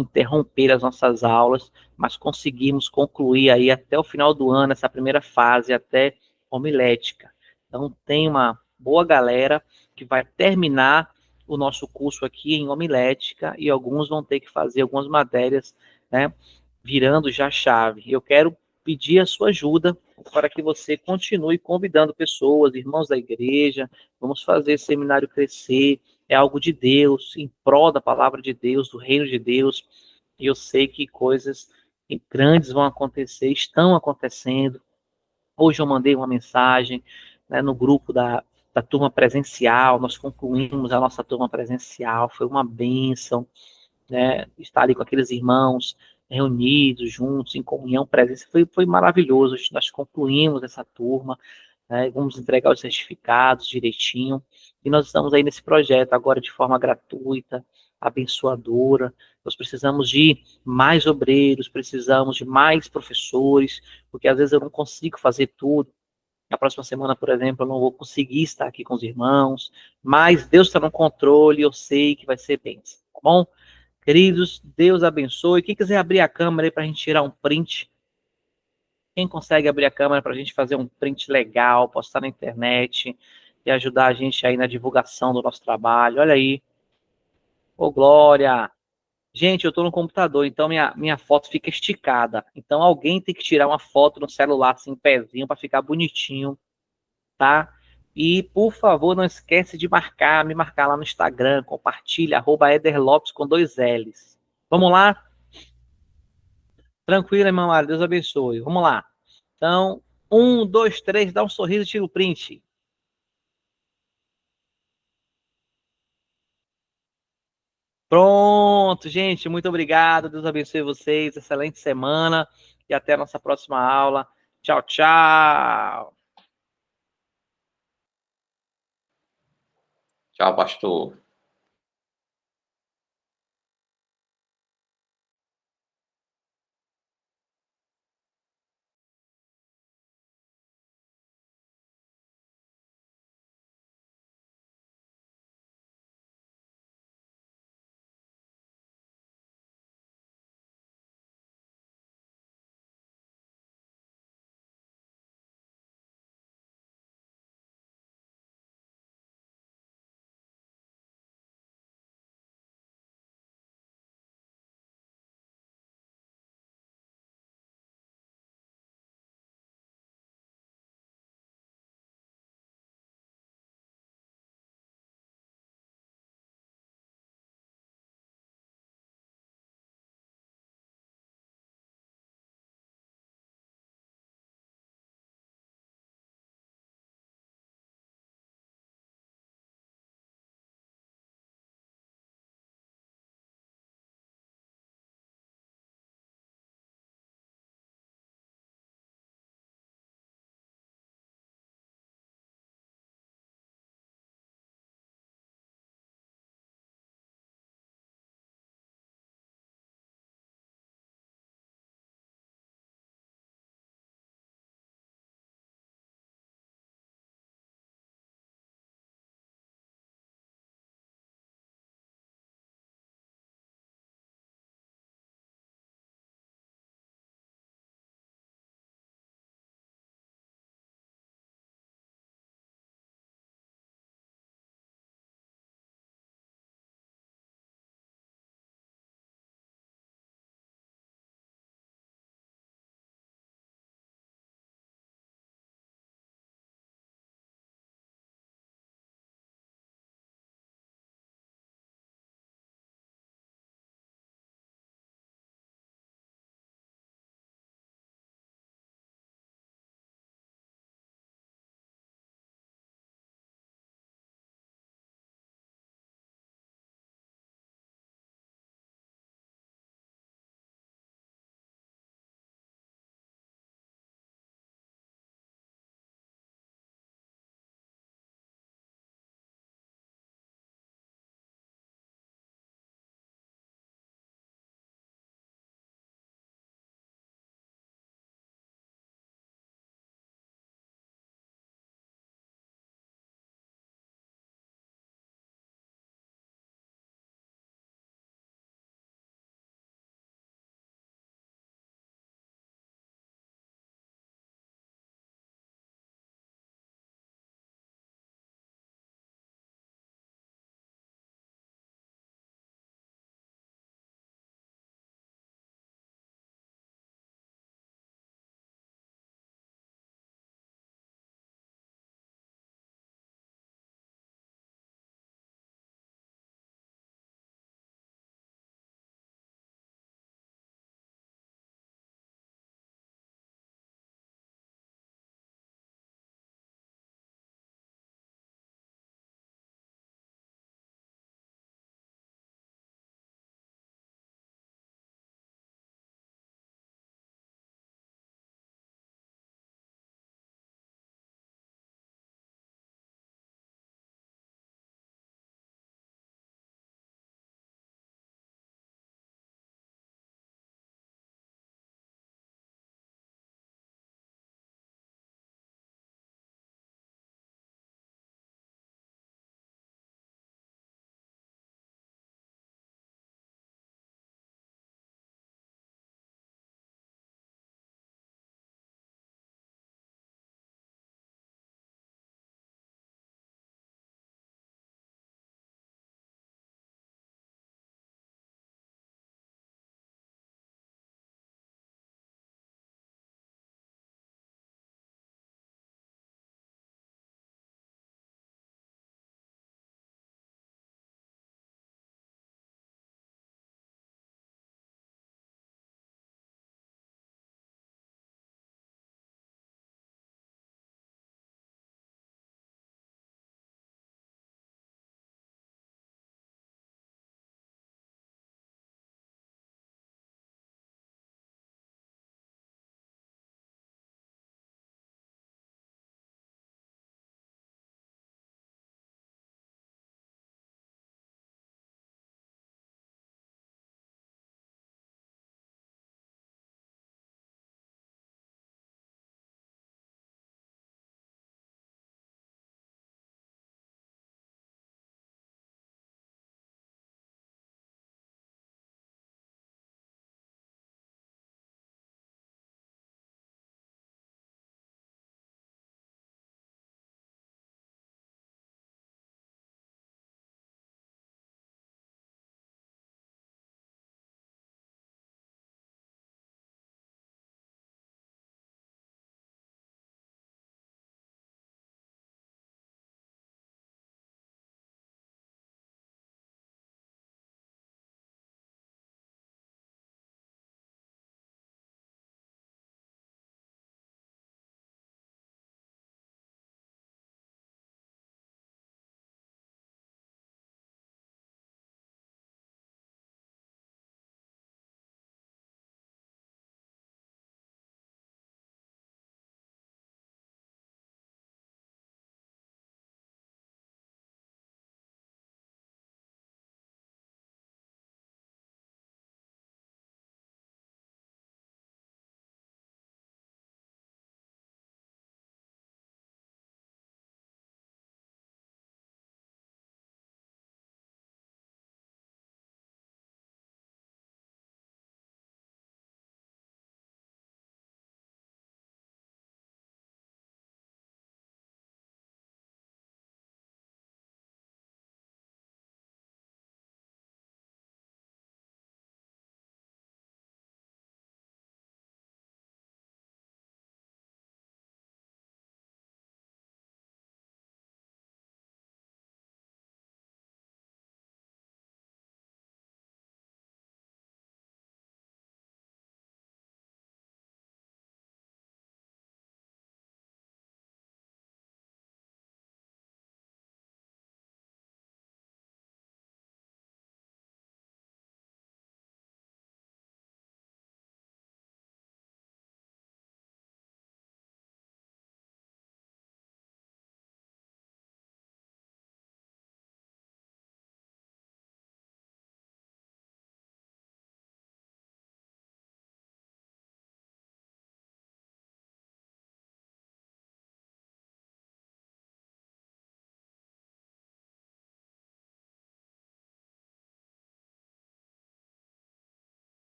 interromper as nossas aulas, mas conseguimos concluir aí até o final do ano essa primeira fase, até homilética. Então, tem uma boa galera que vai terminar o nosso curso aqui em homilética e alguns vão ter que fazer algumas matérias, né, virando já chave. Eu quero pedir a sua ajuda para que você continue convidando pessoas, irmãos da igreja, vamos fazer esse seminário crescer, é algo de Deus, em prol da palavra de Deus, do reino de Deus, e eu sei que coisas grandes vão acontecer, estão acontecendo. Hoje eu mandei uma mensagem, né, no grupo da turma presencial, nós concluímos a nossa turma presencial, foi uma bênção, né, estar ali com aqueles irmãos reunidos, juntos, em comunhão, presença, foi maravilhoso, nós concluímos essa turma, né, vamos entregar os certificados direitinho, e nós estamos aí nesse projeto agora de forma gratuita, abençoadora. Nós precisamos de mais obreiros, precisamos de mais professores, porque às vezes eu não consigo fazer tudo. Na próxima semana, por exemplo, eu não vou conseguir estar aqui com os irmãos, mas Deus está no controle, eu sei que vai ser bênção, tá bom? Queridos, Deus abençoe. Quem quiser abrir a câmera aí para a gente tirar um print, quem consegue abrir a câmera para a gente fazer um print legal, postar na internet e ajudar a gente aí na divulgação do nosso trabalho. Olha aí. Ô, Glória. Gente, eu estou no computador, então minha foto fica esticada. Então alguém tem que tirar uma foto no celular, assim, pezinho, para ficar bonitinho, tá? E, por favor, não esquece de me marcar lá no Instagram, compartilha, @ederlopes com 2 L's. Vamos lá? Tranquilo, irmão Mário, Deus abençoe. Vamos lá. Então, 1, 2, 3, dá um sorriso e tira o print. Pronto, gente, muito obrigado. Deus abençoe vocês. Excelente semana e até a nossa próxima aula. Tchau, tchau. Tchau, pastor.